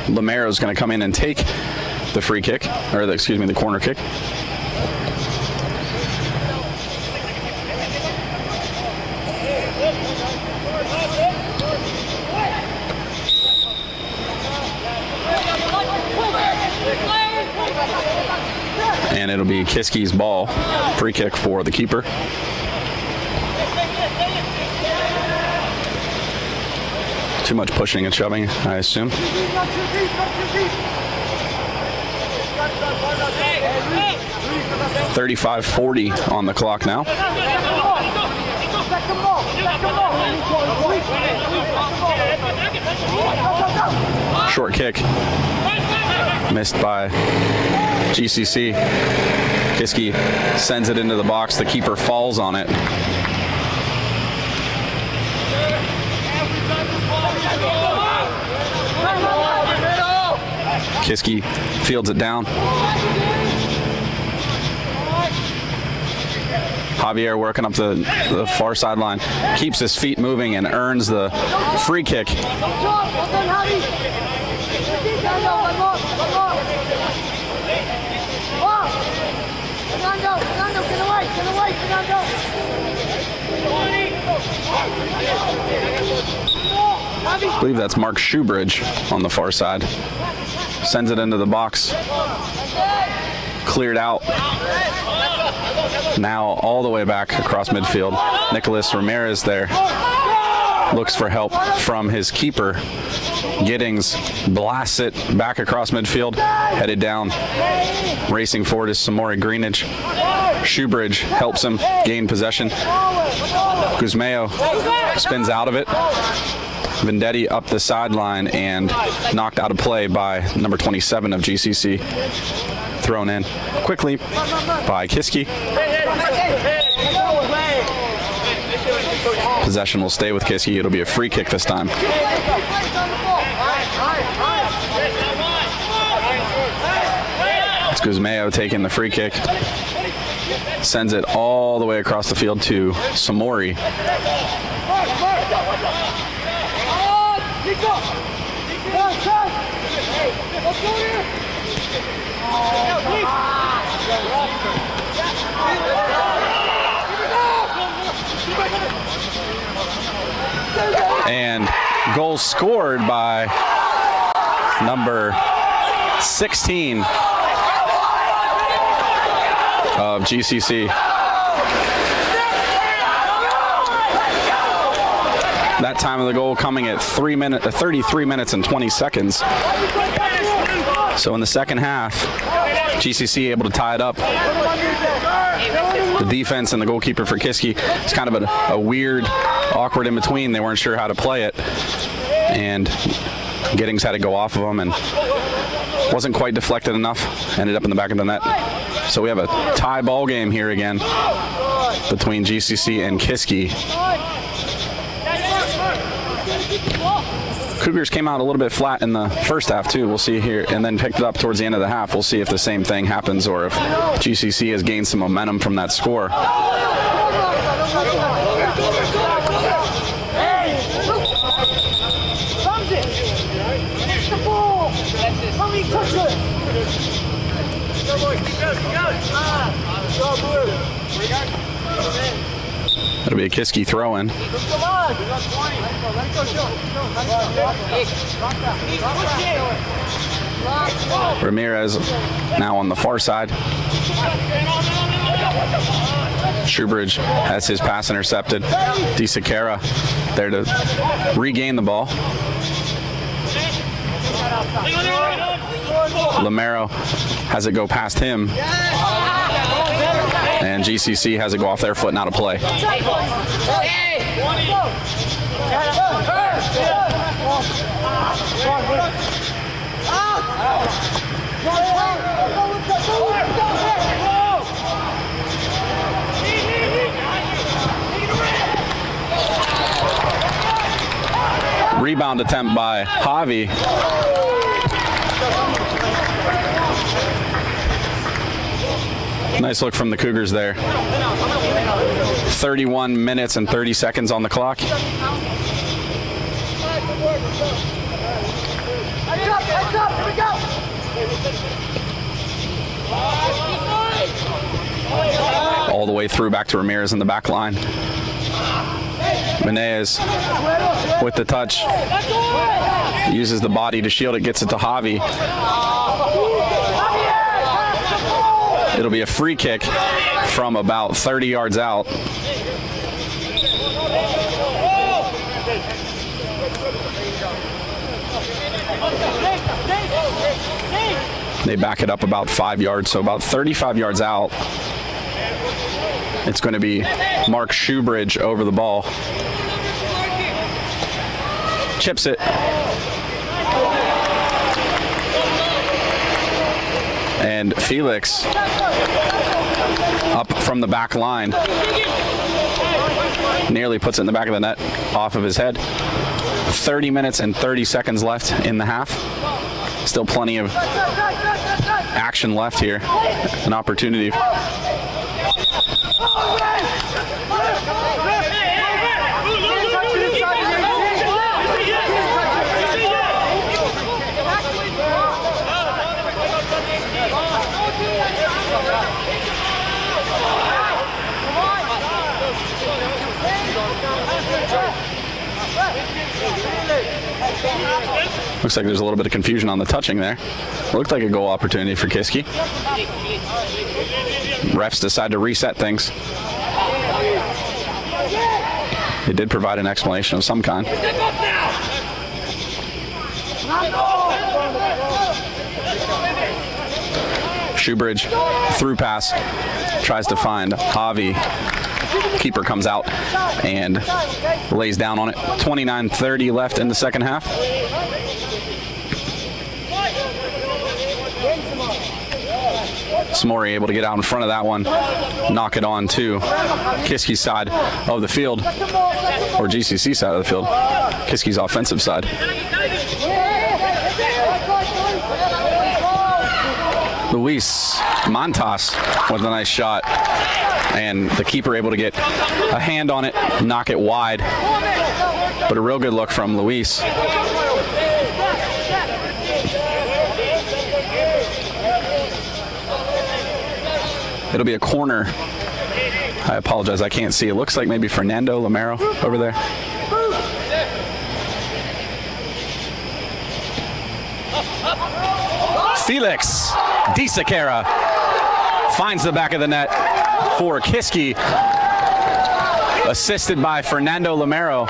Lamero's going to come in and take the free kick, or the corner kick. And it'll be Kiski's ball, free kick for the keeper. Too much pushing and shoving, I assume. $35-40 on the clock now. Short kick. Missed by GCC. Kiski sends it into the box. The keeper falls on it. Kiski fields it down. Javier working up the far sideline, keeps his feet moving and earns the free kick. I believe that's Mark Shoebridge on the far side. Sends it into the box. Cleared out. Now all the way back across midfield. Nicholas Ramirez there. Looks for help from his keeper. Giddings blasts it back across midfield. Headed down. Racing forward is Samori Greenidge. Shoebridge helps him gain possession. Guzmeo spins out of it. Vendetti up the sideline and knocked out of play by number 27 of GCC. Thrown in quickly by Kiski. Possession will stay with Kiski. It'll be a free kick this time. It's Guzmeo taking the free kick. Sends it all the way across the field to Samori. And goal scored by number 16 of GCC. That time of the goal coming at 33 minutes and 20 seconds. So in the second half, GCC able to tie it up. The defense and the goalkeeper for Kiski, it's kind of a weird, awkward in between. They weren't sure how to play it. And Giddings had to go off of them and wasn't quite deflected enough. Ended up in the back of the net. So we have a tie ball game here again between GCC and Kiski. Cougars came out a little bit flat in the first half too. We'll see here, and then picked it up towards the end of the half. We'll see if the same thing happens or if GCC has gained some momentum from that score. It'll be a Kiski throw-in. Ramirez now on the far side. Shoebridge has his pass intercepted. DeSiqueira there to regain the ball. Lamero has it go past him. And GCC has it go off their foot and out of play. Rebound attempt by Javi. Nice look from the Cougars there. 31 minutes and 30 seconds on the clock. All the way through back to Ramirez in the back line. Menez with the touch. Uses the body to shield it, gets it to Javi. It'll be a free kick from about 30 yards out. They back it up about 5 yards, so about 35 yards out. It's going to be Mark Shoebridge over the ball. chips it. And Felix up from the back line. Nearly puts it in the back of the net off of his head. 30 minutes and 30 seconds left in the half. Still plenty of action left here. An opportunity. Looks like there's a little bit of confusion on the touching there. Looked like a goal opportunity for Kiski. Refs decide to reset things. They did provide an explanation of some kind. Shoebridge, through pass, tries to find Javi. Keeper comes out and lays down on it. 29:30 left in the second half. Samori able to get out in front of that one, knock it on to Kiski's side of the field, or GCC side of the field, Kiski's offensive side. Luis Montas with a nice shot, and the keeper able to get a hand on it, knock it wide, but a real good look from Luis. It'll be a corner. I apologize, I can't see. It looks like maybe Fernando Lamero over there. Felix DeSacara finds the back of the net for Kiski, assisted by Fernando Lamero.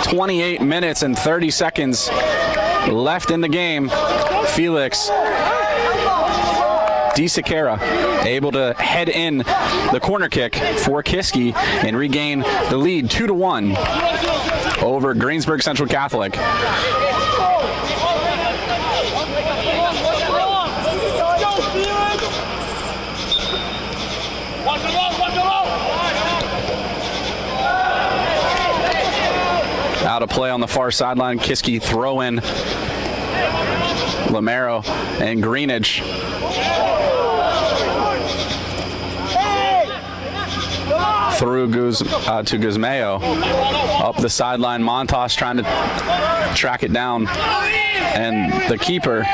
28 minutes and 30 seconds left in the game. Felix DeSacara able to head in the corner kick for Kiski and regain the lead 2-1 over Greensburg Central Catholic. Out of play on the far sideline. Kiski throw in. Lamero and Greenidge. Through to Guzmeo. Up the sideline, Montas trying to track it down. And the keeper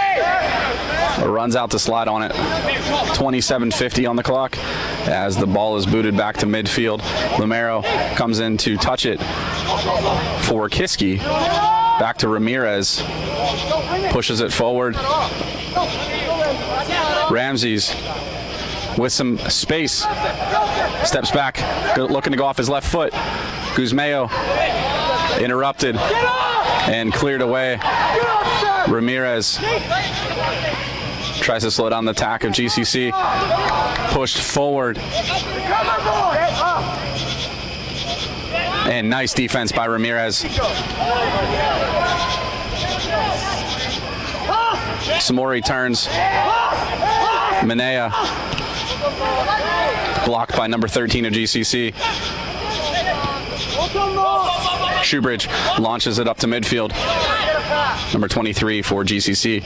runs out to slide on it. 27:50 on the clock as the ball is booted back to midfield. Lamero comes in to touch it for Kiski. Back to Ramirez. Pushes it forward. Ramses with some space. Steps back, looking to go off his left foot. Guzmeo interrupted and cleared away. Ramirez tries to slow down the attack of GCC. Pushed forward. And nice defense by Ramirez. Samori turns. Minea. Blocked by number 13 of GCC. Shoebridge launches it up to midfield. Number 23 for GCC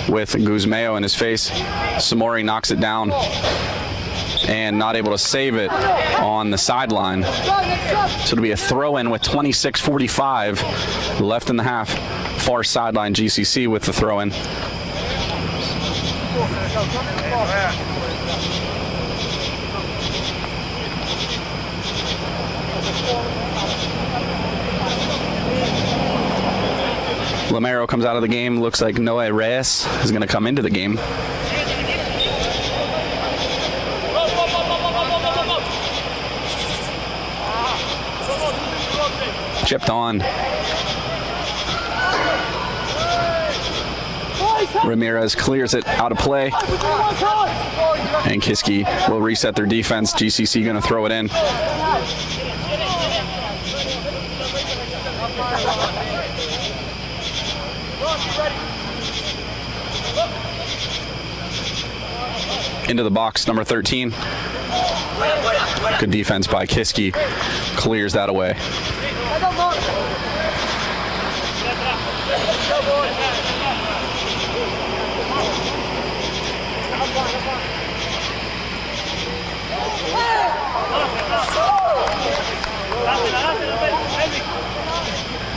with Guzmeo in his face. Samori knocks it down and not able to save it on the sideline. So it'll be a throw-in with 26:45 left in the half. Far sideline GCC with the throw-in. Lamero comes out of the game. Looks like Noe Reyes is going to come into the game. Chipped on. Ramirez clears it out of play. And Kiski will reset their defense. GCC going to throw it in. into the box, number 13. Good defense by Kiski. Clears that away.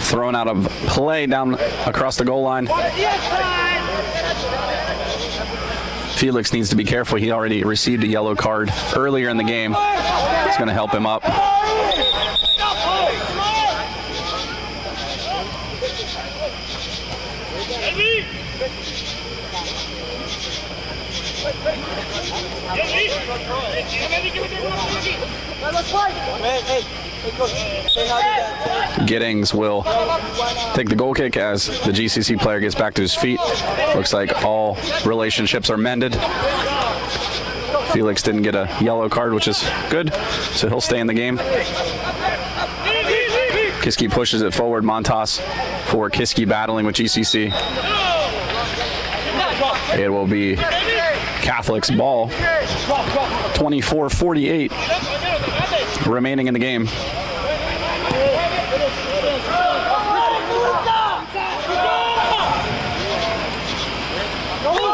Thrown out of play down across the goal line. Felix needs to be careful. He already received a yellow card earlier in the game. It's going to help him up. Giddings will take the goal kick as the GCC player gets back to his feet. Looks like all relationships are mended. Felix didn't get a yellow card, which is good, so he'll stay in the game. Kiski pushes it forward. Montas for Kiski battling with GCC. It will be Catholic's ball. 24-48 remaining in the game.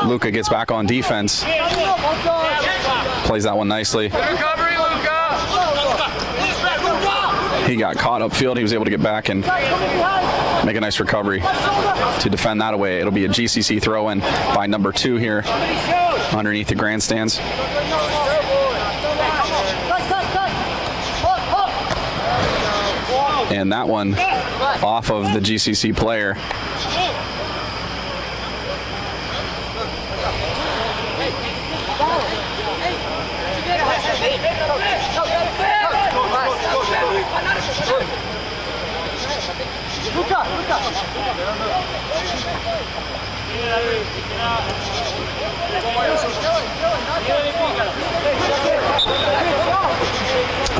Luca gets back on defense. Plays that one nicely. He got caught upfield. He was able to get back and make a nice recovery to defend that away. It'll be a GCC throw-in by number 2 here underneath the grandstands. And that one off of the GCC player.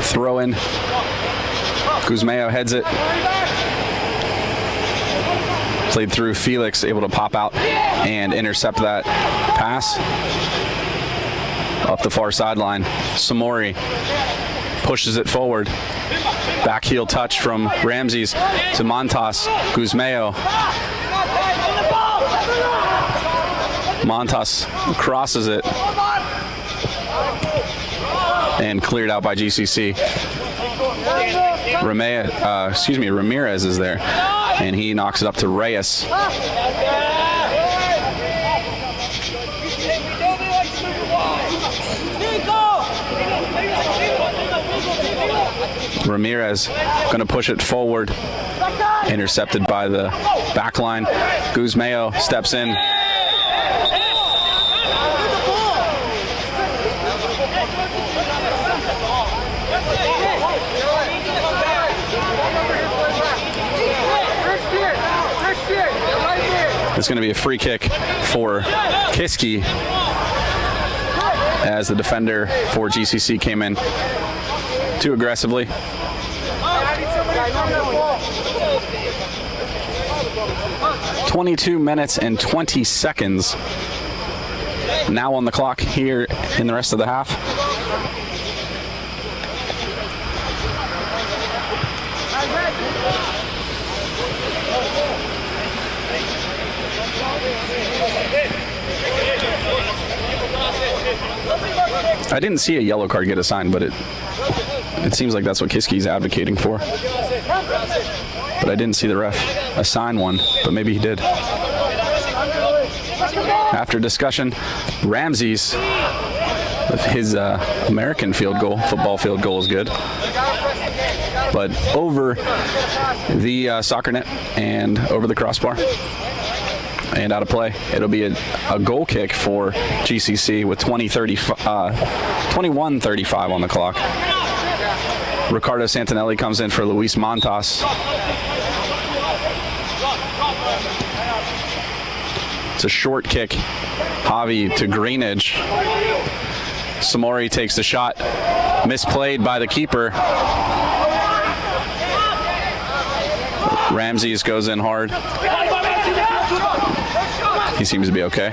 Throw in. Guzmao heads it. Played through Felix, able to pop out and intercept that pass. Up the far sideline. Samori pushes it forward. Back heel touch from Ramses to Montas. Guzmao. Montas crosses it. And cleared out by GCC. Ramirez is there. And he knocks it up to Reyes. Ramirez going to push it forward. Intercepted by the back line. Guzmao steps in. It's going to be a free kick for Kiski as the defender for GCC came in too aggressively. "22 minutes and 20 seconds now on the clock here in the rest of the half. I didn't see a yellow card get assigned, but it seems like that's what Kiski's advocating for. But I didn't see the ref assign one, but maybe he did. After discussion, Ramses, with his American football field goal is good. But over the soccer net and over the crossbar. And out of play. It'll be a goal kick for GCC with 21:35 on the clock. Ricardo Santinelli comes in for Luis Montas. It's a short kick. Javi to Greenidge. Samori takes the shot. Misplayed by the keeper. Ramses goes in hard. He seems to be okay.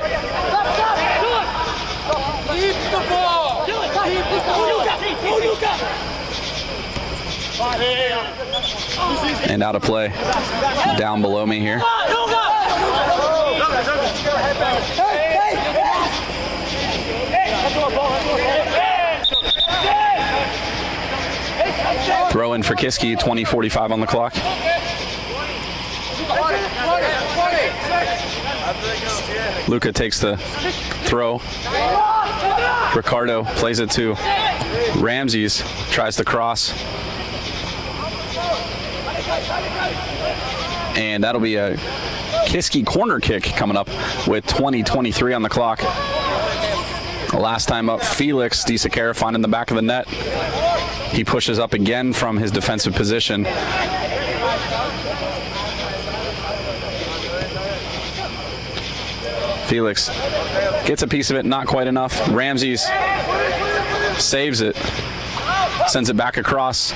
And out of play down below me here. Throw in for Kiski, 20:45 on the clock. Luca takes the throw. Ricardo plays it to Ramses, tries to cross. And that'll be a Kiski corner kick coming up with 20:23 on the clock. Last time up, Felix DeSiqueira finding the back of the net. He pushes up again from his defensive position. Felix gets a piece of it, not quite enough. Ramses saves it, sends it back across.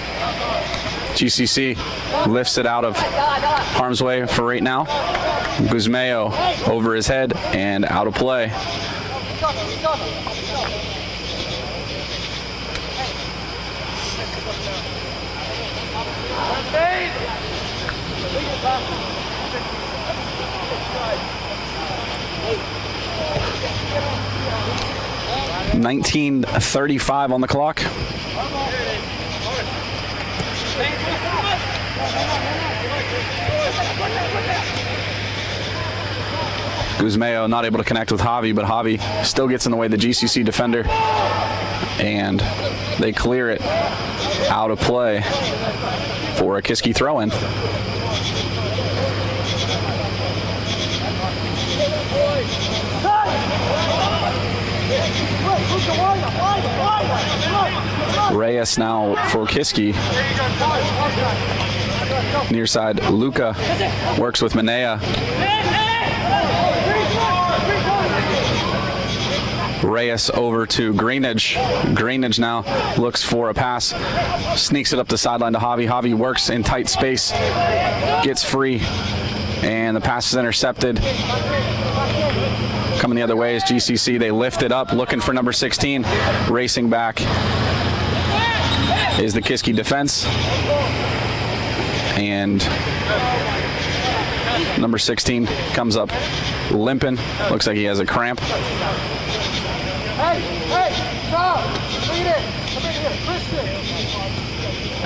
GCC lifts it out of harm's way for right now. Guzmeo over his head and out of play. $19:35 on the clock. Guzmeo not able to connect with Javi, but Javi still gets in the way of the GCC defender, and they clear it out of play for a Kiski throw-in. Reyes now for Kiski. Near side, Luca works with Manea. Reyes over to Greenidge. Greenidge now looks for a pass, sneaks it up the sideline to Javi. Javi works in tight space, gets free, and the pass is intercepted. Coming the other way is GCC. They lift it up, looking for number 16. Racing back is the Kiski defense. And number 16 comes up limping. Looks like he has a cramp.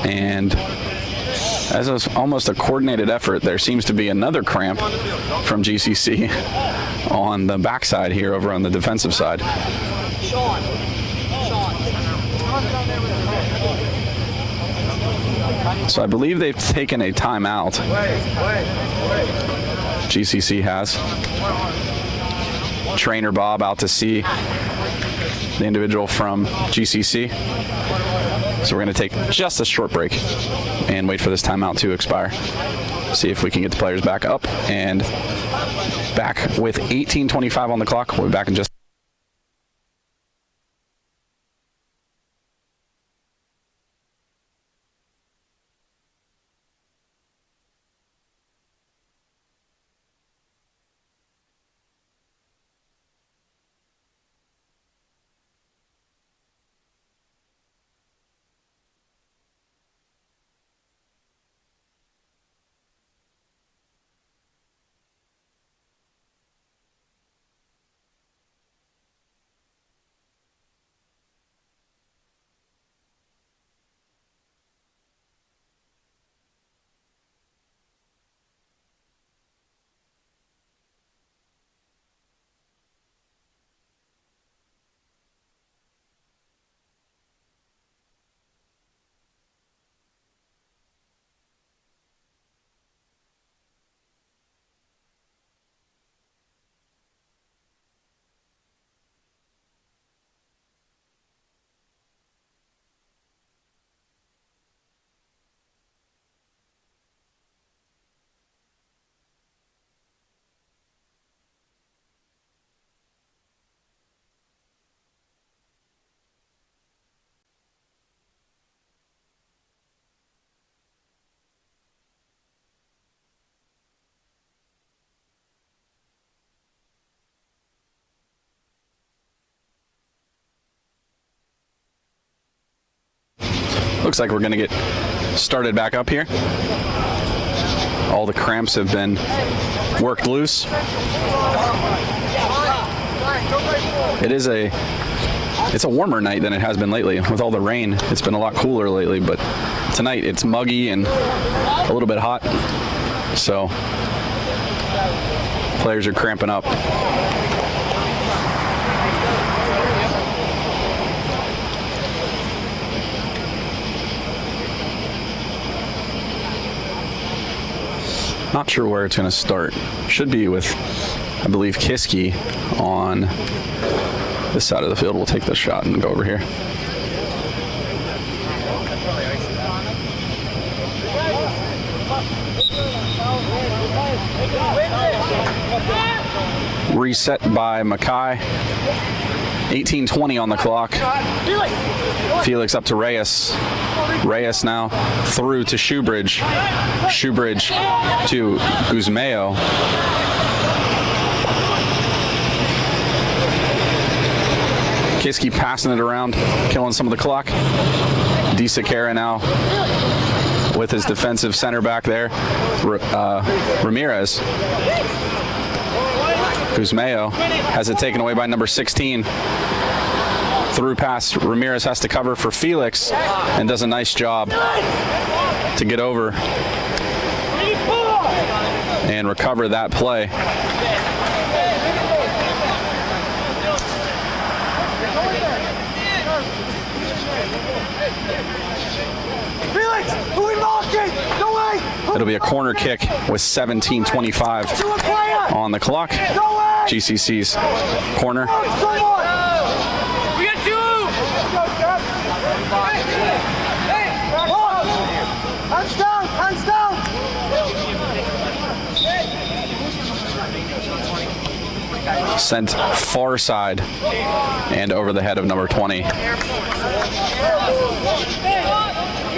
And as was almost a coordinated effort, there seems to be another cramp from GCC on the backside here over on the defensive side. So I believe they've taken a timeout. GCC has. Trainer Bob out to see the individual from GCC. So we're going to take just a short break and wait for this timeout to expire. See if we can get the players back up and back with 18:25 on the clock. We'll be back in just. Looks like we're going to get started back up here. All the cramps have been worked loose. It's a warmer night than it has been lately. With all the rain, it's been a lot cooler lately, but tonight it's muggy and a little bit hot. So players are cramping up. Not sure where it's going to start. Should be with, I believe, Kiski on this side of the field. We'll take this shot and go over here. Reset by Mackay. 18:20 on the clock. Felix up to Reyes. Reyes now through to Shoebridge. Shoebridge to Guzmeo. Kiski passing it around, killing some of the clock. DeSiqueira now with his defensive center back there. Ramirez. Guzmeo has it taken away by number 16. Through pass, Ramirez has to cover for Felix and does a nice job to get over and recover that play. Felix, who are we marking? No way! It'll be a corner kick with 17:25 on the clock. GCC's corner. We got two! Hands down! Hands down! Sent far side and over the head of number 20.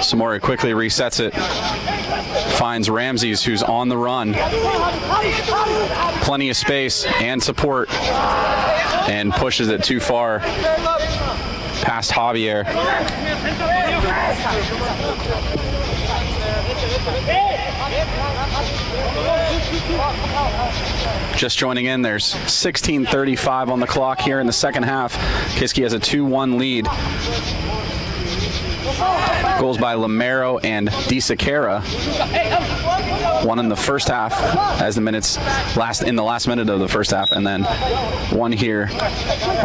Samori quickly resets it. Finds Ramses, who's on the run. Plenty of space and support. And pushes it too far past Javier. Just joining in, there's 16:35 on the clock here in the second half. Kiski has a 2-1 lead. Goals by Lamero and DeSiqueira. One in the first half, as the last minute of the first half, and then one here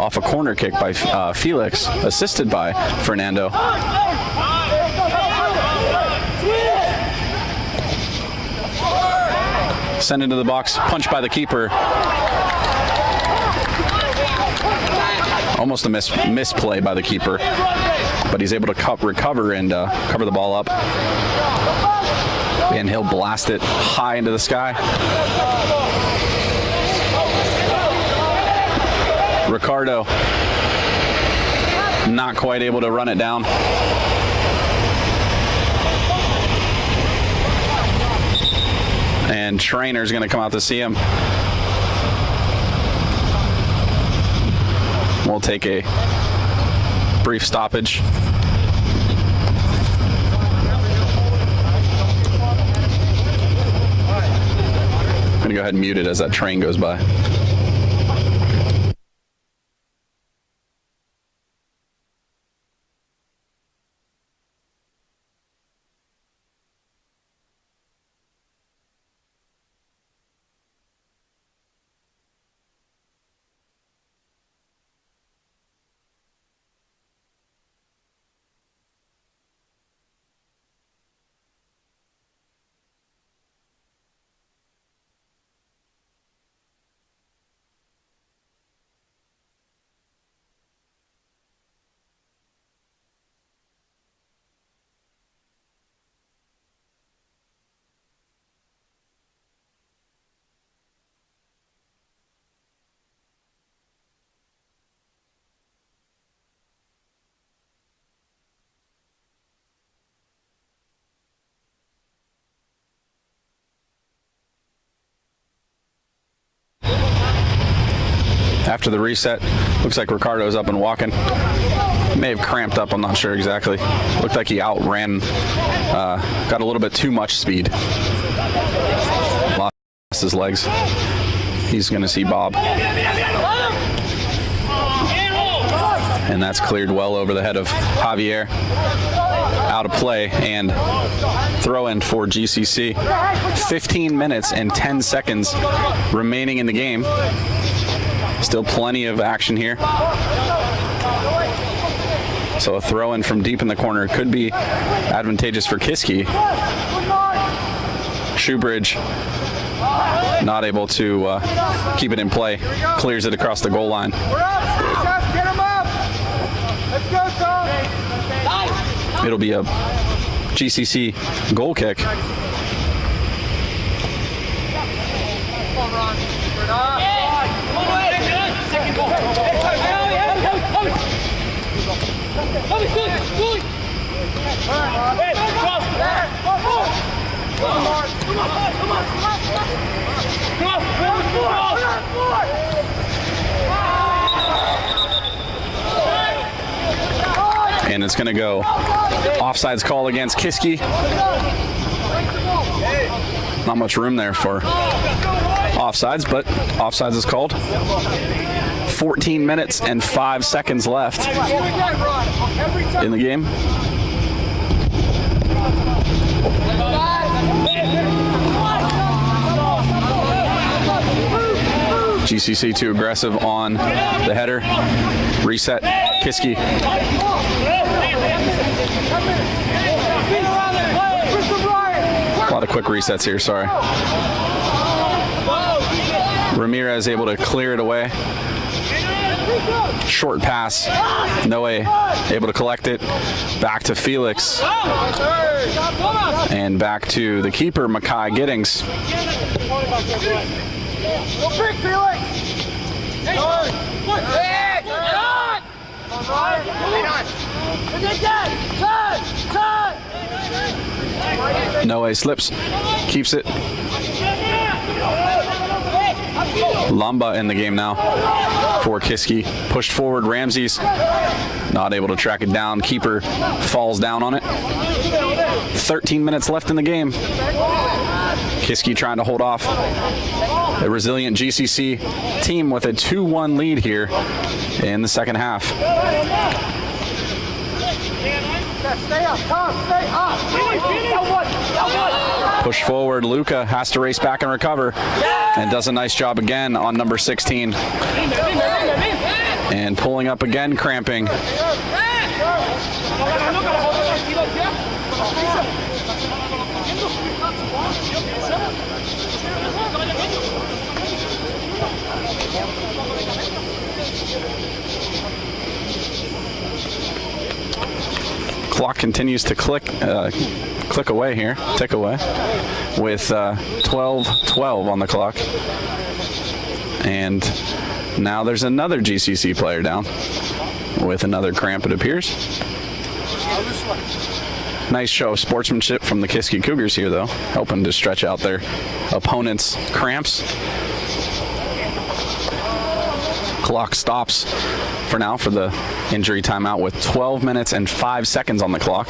off a corner kick by Felix, assisted by Fernando. Sent into the box, punched by the keeper. Almost a misplay by the keeper, but he's able to recover and cover the ball up. And he'll blast it high into the sky. Ricardo not quite able to run it down. And Trainer's going to come out to see him. We'll take a brief stoppage. I'm going to go ahead and mute it as that train goes by. After the reset, looks like Ricardo's up and walking. May have cramped up, I'm not sure exactly. Looked like he outran, got a little bit too much speed. Lost his legs. He's going to see Bob. And that's cleared well over the head of Javier. Out of play and throw in for GCC. 15 minutes and 10 seconds remaining in the game. Still plenty of action here. So a throw in from deep in the corner could be advantageous for Kiski. Shoebridge not able to keep it in play. Clears it across the goal line. It'll be a GCC goal kick. And it's going to go offsides call against Kiski. Not much room there for offsides, but offsides is called. 14 minutes and 5 seconds left in the game. GCC too aggressive on the header. Reset. Kiski. A lot of quick resets here, sorry. Ramirez able to clear it away. Short pass. Noe able to collect it. Back to Felix. And back to the keeper, Makai Giddings. Noe slips, keeps it. Lamba in the game now for Kiski. Pushed forward, Ramses not able to track it down. Keeper falls down on it. 13 minutes left in the game. Kiski trying to hold off a resilient GCC team with a 2-1 lead here in the second half. Stay up, Tom, stay up. Push forward, Luca has to race back and recover, and does a nice job again on number 16. And pulling up again, cramping. Clock continues to tick away with 12:12 on the clock. And now there's another GCC player down with another cramp, it appears. Nice show of sportsmanship from the Kiski Cougars here, though, helping to stretch out their opponent's cramps. Clock stops for now for the injury timeout with 12 minutes and 5 seconds on the clock.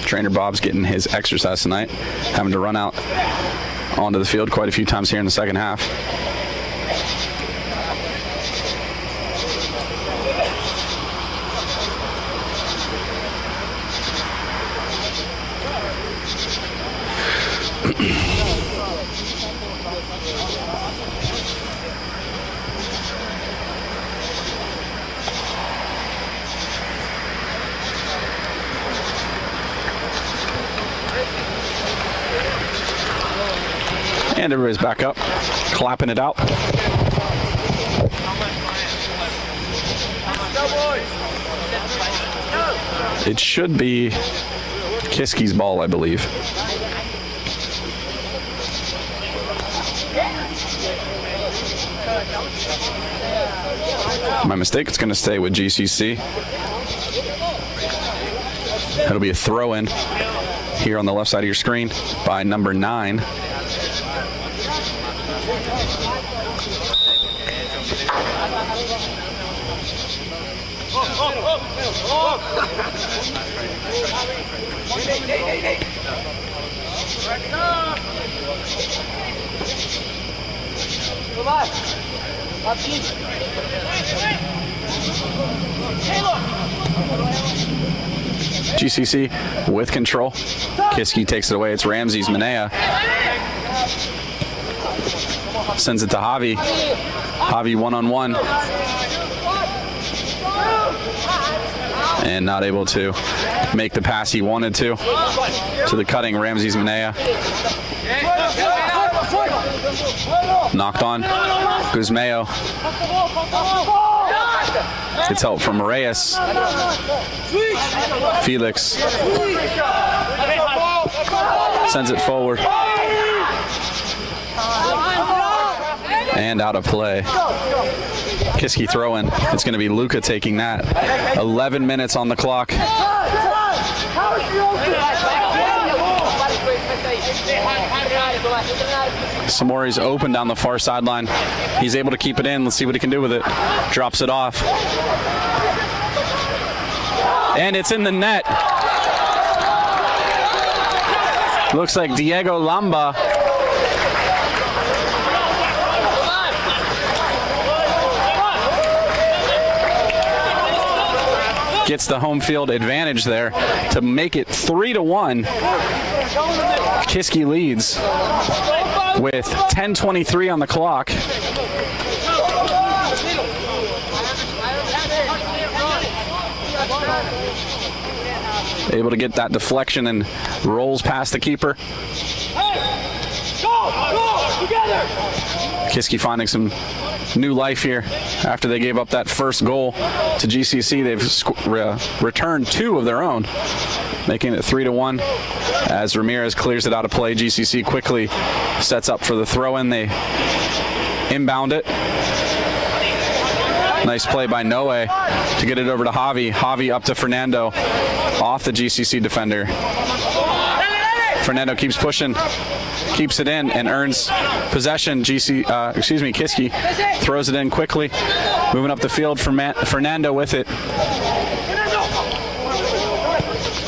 Trainer Bob's getting his exercise tonight, having to run out onto the field quite a few times here in the second half. And everybody's back up, clapping it out. It should be Kiski's ball, I believe. My mistake, it's going to stay with GCC. It'll be a throw-in here on the left side of your screen by number 9. GCC with control. Kiski takes it away. It's Ramses Manea. Sends it to Javi. Javi one-on-one. And not able to make the pass he wanted to the cutting Ramses Manea. Knocked on. Guzmeo. Gets help from Reyes. Felix. Sends it forward. And out of play. Kiski throw-in. It's going to be Luca taking that. 11 minutes on the clock. Samori's open down the far sideline. He's able to keep it in. Let's see what he can do with it. Drops it off. And it's in the net. Looks like Diego Lamba gets the home field advantage there to make it 3-1. Kiski leads with 10:23 on the clock. Able to get that deflection and rolls past the keeper. Kiski finding some new life here after they gave up that first goal to GCC. They've returned 2 of their own, making it 3-1 as Ramirez clears it out of play. GCC quickly sets up for the throw-in. They inbound it. Nice play by Noe to get it over to Javi. Javi up to Fernando off the GCC defender. Fernando keeps pushing, keeps it in, and earns possession. Kiski throws it in quickly. Moving up the field, Fernando with it.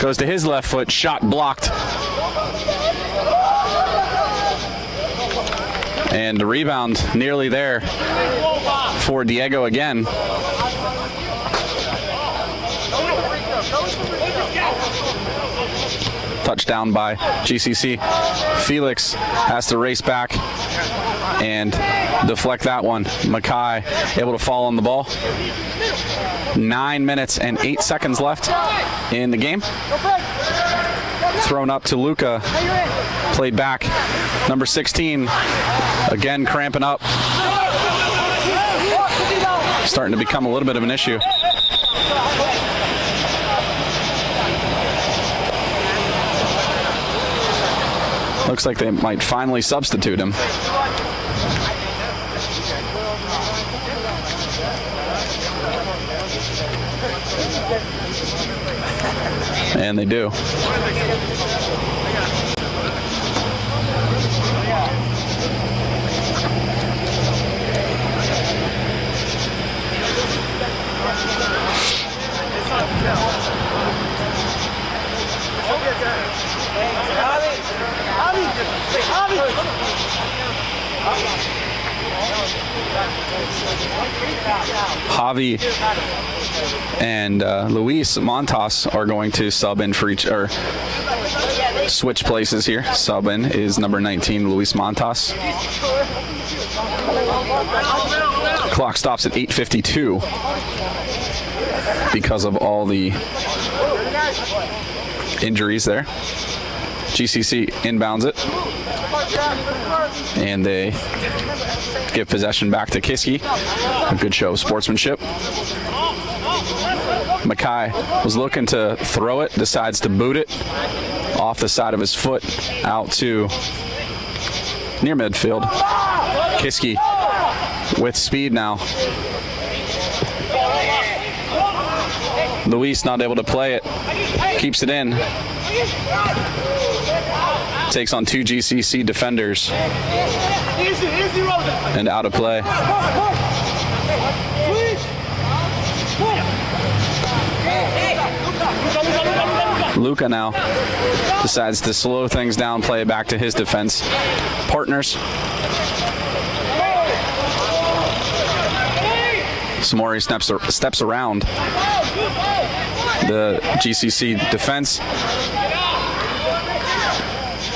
Goes to his left foot, shot blocked. And the rebound nearly there for Diego again. Touchdown by GCC. Felix has to race back and deflect that one. Mackay able to fall on the ball. 9 minutes and 8 seconds left in the game. Thrown up to Luca. Played back. Number 16 again cramping up. Starting to become a little bit of an issue. Looks like they might finally substitute him. And they do. Javi and Luis Montas are going to sub in for or switch places here. Sub in is number 19, Luis Montas. Clock stops at 8:52 because of all the injuries there. GCC inbounds it, and they give possession back to Kiski. A good show of sportsmanship. Mackay was looking to throw it, decides to boot it off the side of his foot out to near midfield. Kiski with speed now. Luis not able to play it, keeps it in. takes on 2 GCC defenders. And out of play. Luka now decides to slow things down, play it back to his defense partners. Samori steps around the GCC defense.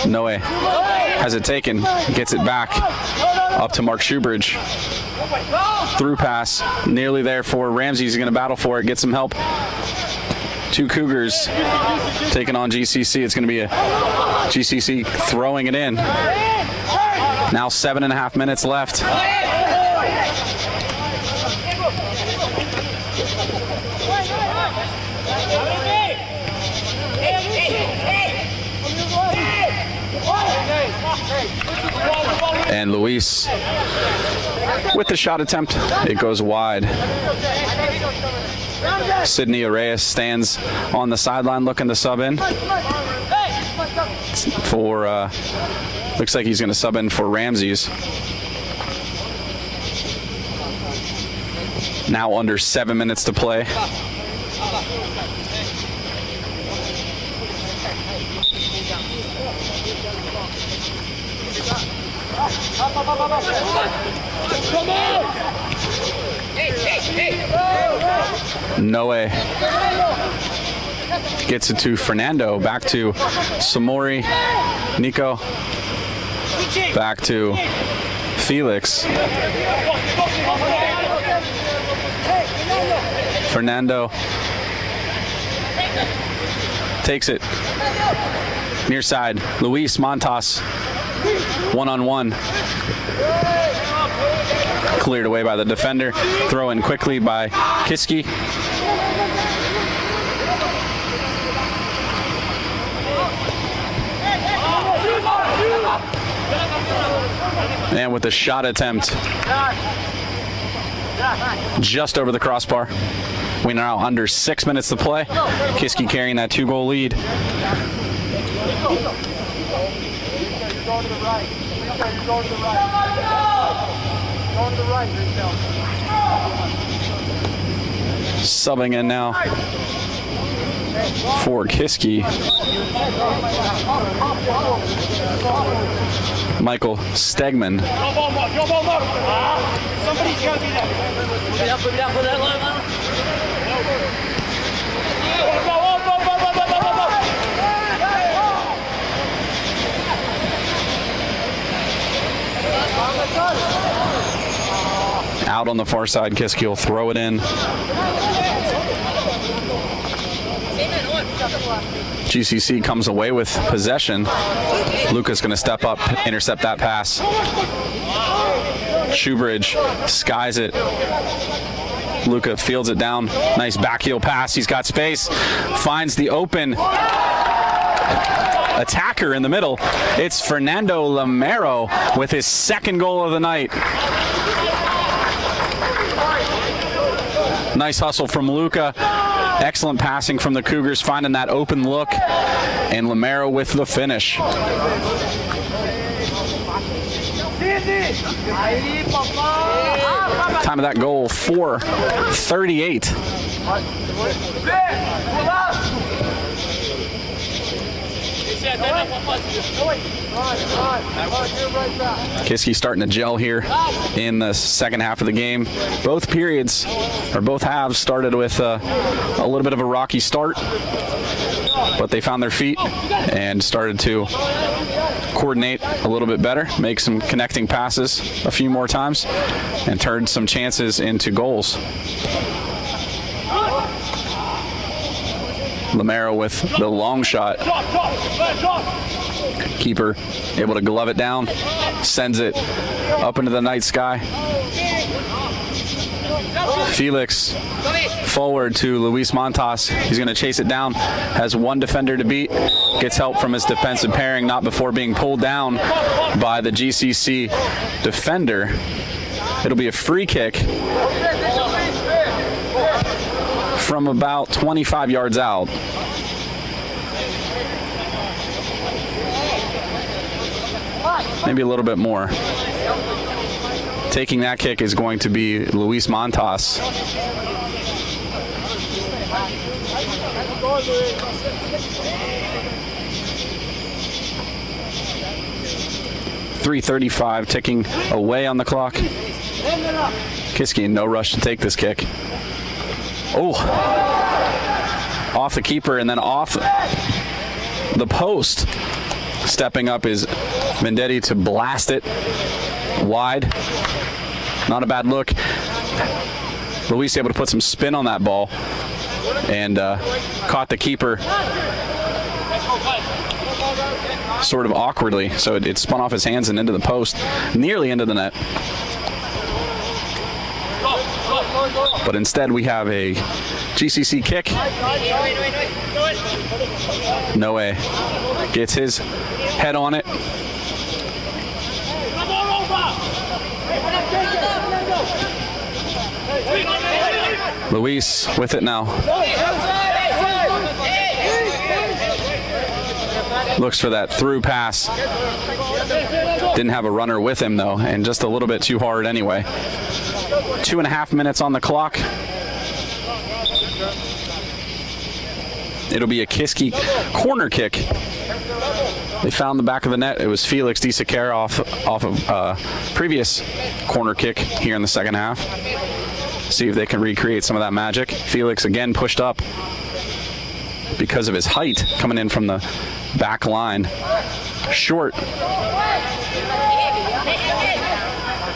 Noe has it taken, gets it back up to Mark Shoebridge. Through pass, nearly there for Ramsey. He's going to battle for it, get some help. 2 Cougars taking on GCC. It's going to be a GCC throwing it in. Now 7.5 minutes left. And Luis with the shot attempt, it goes wide. Sidney Reyes stands on the sideline looking to sub in for, looks like he's going to sub in for Ramses. Now under 7 minutes to play. Noe gets it to Fernando, back to Samori, Nico, back to Felix. Fernando takes it near side. Luis Montas, one-on-one. Cleared away by the defender. Throw in quickly by Kiski. And with the shot attempt just over the crossbar. We now under 6 minutes to play. Kiski carrying that 2-goal lead. Subbing in now for Kiski. Michael Stegman. Somebody's got to be Out on the far side, Kiski will throw it in. GCC comes away with possession. Luca's going to step up, intercept that pass. Shoebridge skies it. Luca fields it down. Nice backheel pass. He's got space. Finds the open attacker in the middle. It's Fernando Lamero with his 2nd goal of the night. Nice hustle from Luca. Excellent passing from the Cougars, finding that open look. And Lamero with the finish. Time of that goal, 4:38. Kiski starting to gel here in the second half of the game. Both periods, or both halves, started with a little bit of a rocky start, but they found their feet and started to coordinate a little bit better, make some connecting passes a few more times, and turned some chances into goals. Lamero with the long shot. Keeper able to glove it down, sends it up into the night sky. Felix forward to Luis Montas. He's going to chase it down, has one defender to beat, gets help from his defensive pairing, not before being pulled down by the GCC defender. It'll be a free kick from about 25 yards out. maybe a little bit more. Taking that kick is going to be Luis Montas. .335 ticking away on the clock. Kiski in no rush to take this kick. Oh, off the keeper and then off the post. Stepping up is Vendetti to blast it wide. Not a bad look. Luis able to put some spin on that ball and caught the keeper sort of awkwardly, so it spun off his hands and into the post, nearly into the net. But instead we have a GCC kick. Noe gets his head on it. Luis with it now. Looks for that through pass. Didn't have a runner with him though, and just a little bit too hard anyway. 2.5 minutes on the clock. It'll be a Kiski corner kick. They found the back of the net. It was Felix DeSiquera off of previous corner kick here in the second half. See if they can recreate some of that magic. Felix again pushed up because of his height, coming in from the back line. Short.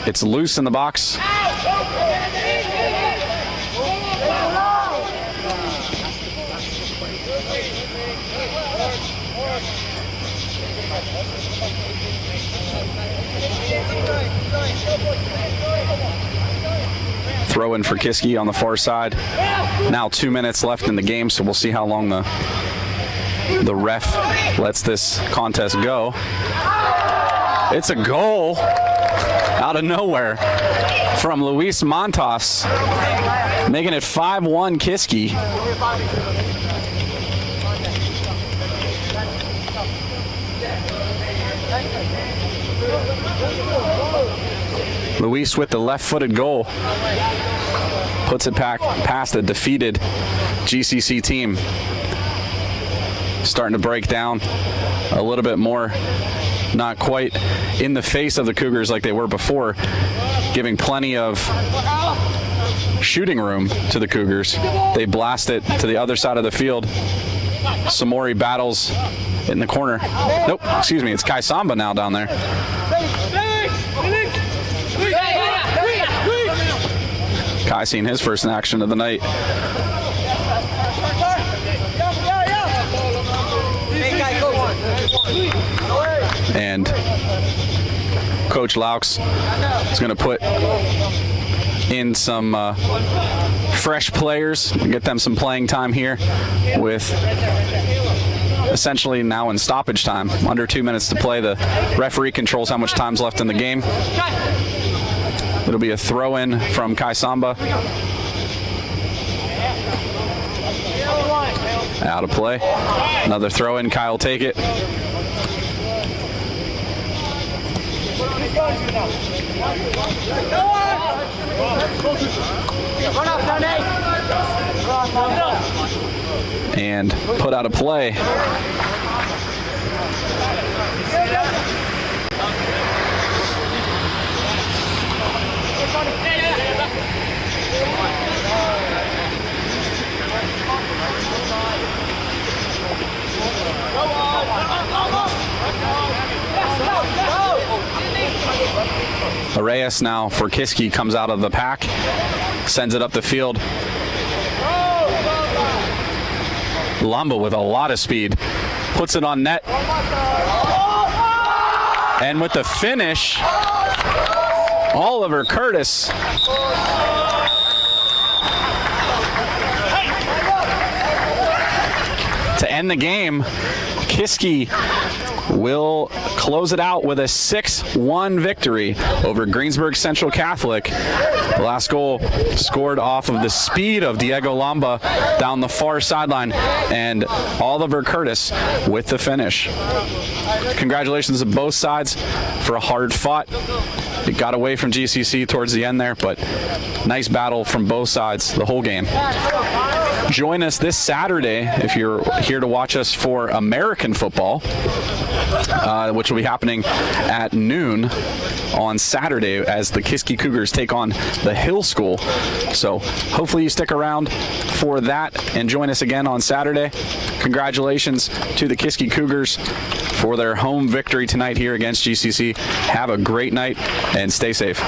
It's loose in the box. Throw in for Kiski on the far side. Now 2 minutes left in the game, so we'll see how long the ref lets this contest go. It's a goal out of nowhere from Luis Montas, making it 5-1 Kiski. Luis with the left-footed goal puts it back past the defeated GCC team. Starting to break down a little bit more. Not quite in the face of the Cougars like they were before, giving plenty of shooting room to the Cougars. They blast it to the other side of the field. Samori battles in the corner. Nope, excuse me, it's Kai Samba now down there. Kai seen his first action of the night. And Coach Laux is going to put in some fresh players and get them some playing time here with essentially now in stoppage time. Under 2 minutes to play. The referee controls how much time's left in the game. It'll be a throw-in from Kai Samba. Out of play. Another throw-in. Kai will take it. And put out of play. Reyes now for Kiski comes out of the pack, sends it up the field. Lamba with a lot of speed, puts it on net. And with the finish, Oliver Curtis. To end the game, Kiski will close it out with a 6-1 victory over Greensburg Central Catholic. The last goal scored off of the speed of Diego Lamba down the far sideline, and Oliver Curtis with the finish. Congratulations to both sides for a hard fought. It got away from GCC towards the end there, but nice battle from both sides the whole game. Join us this Saturday if you're here to watch us for American football, which will be happening at noon on Saturday as the Kiski Cougars take on the Hill School. So hopefully you stick around for that and join us again on Saturday. Congratulations to the Kiski Cougars for their home victory tonight here against GCC. Have a great night and stay safe.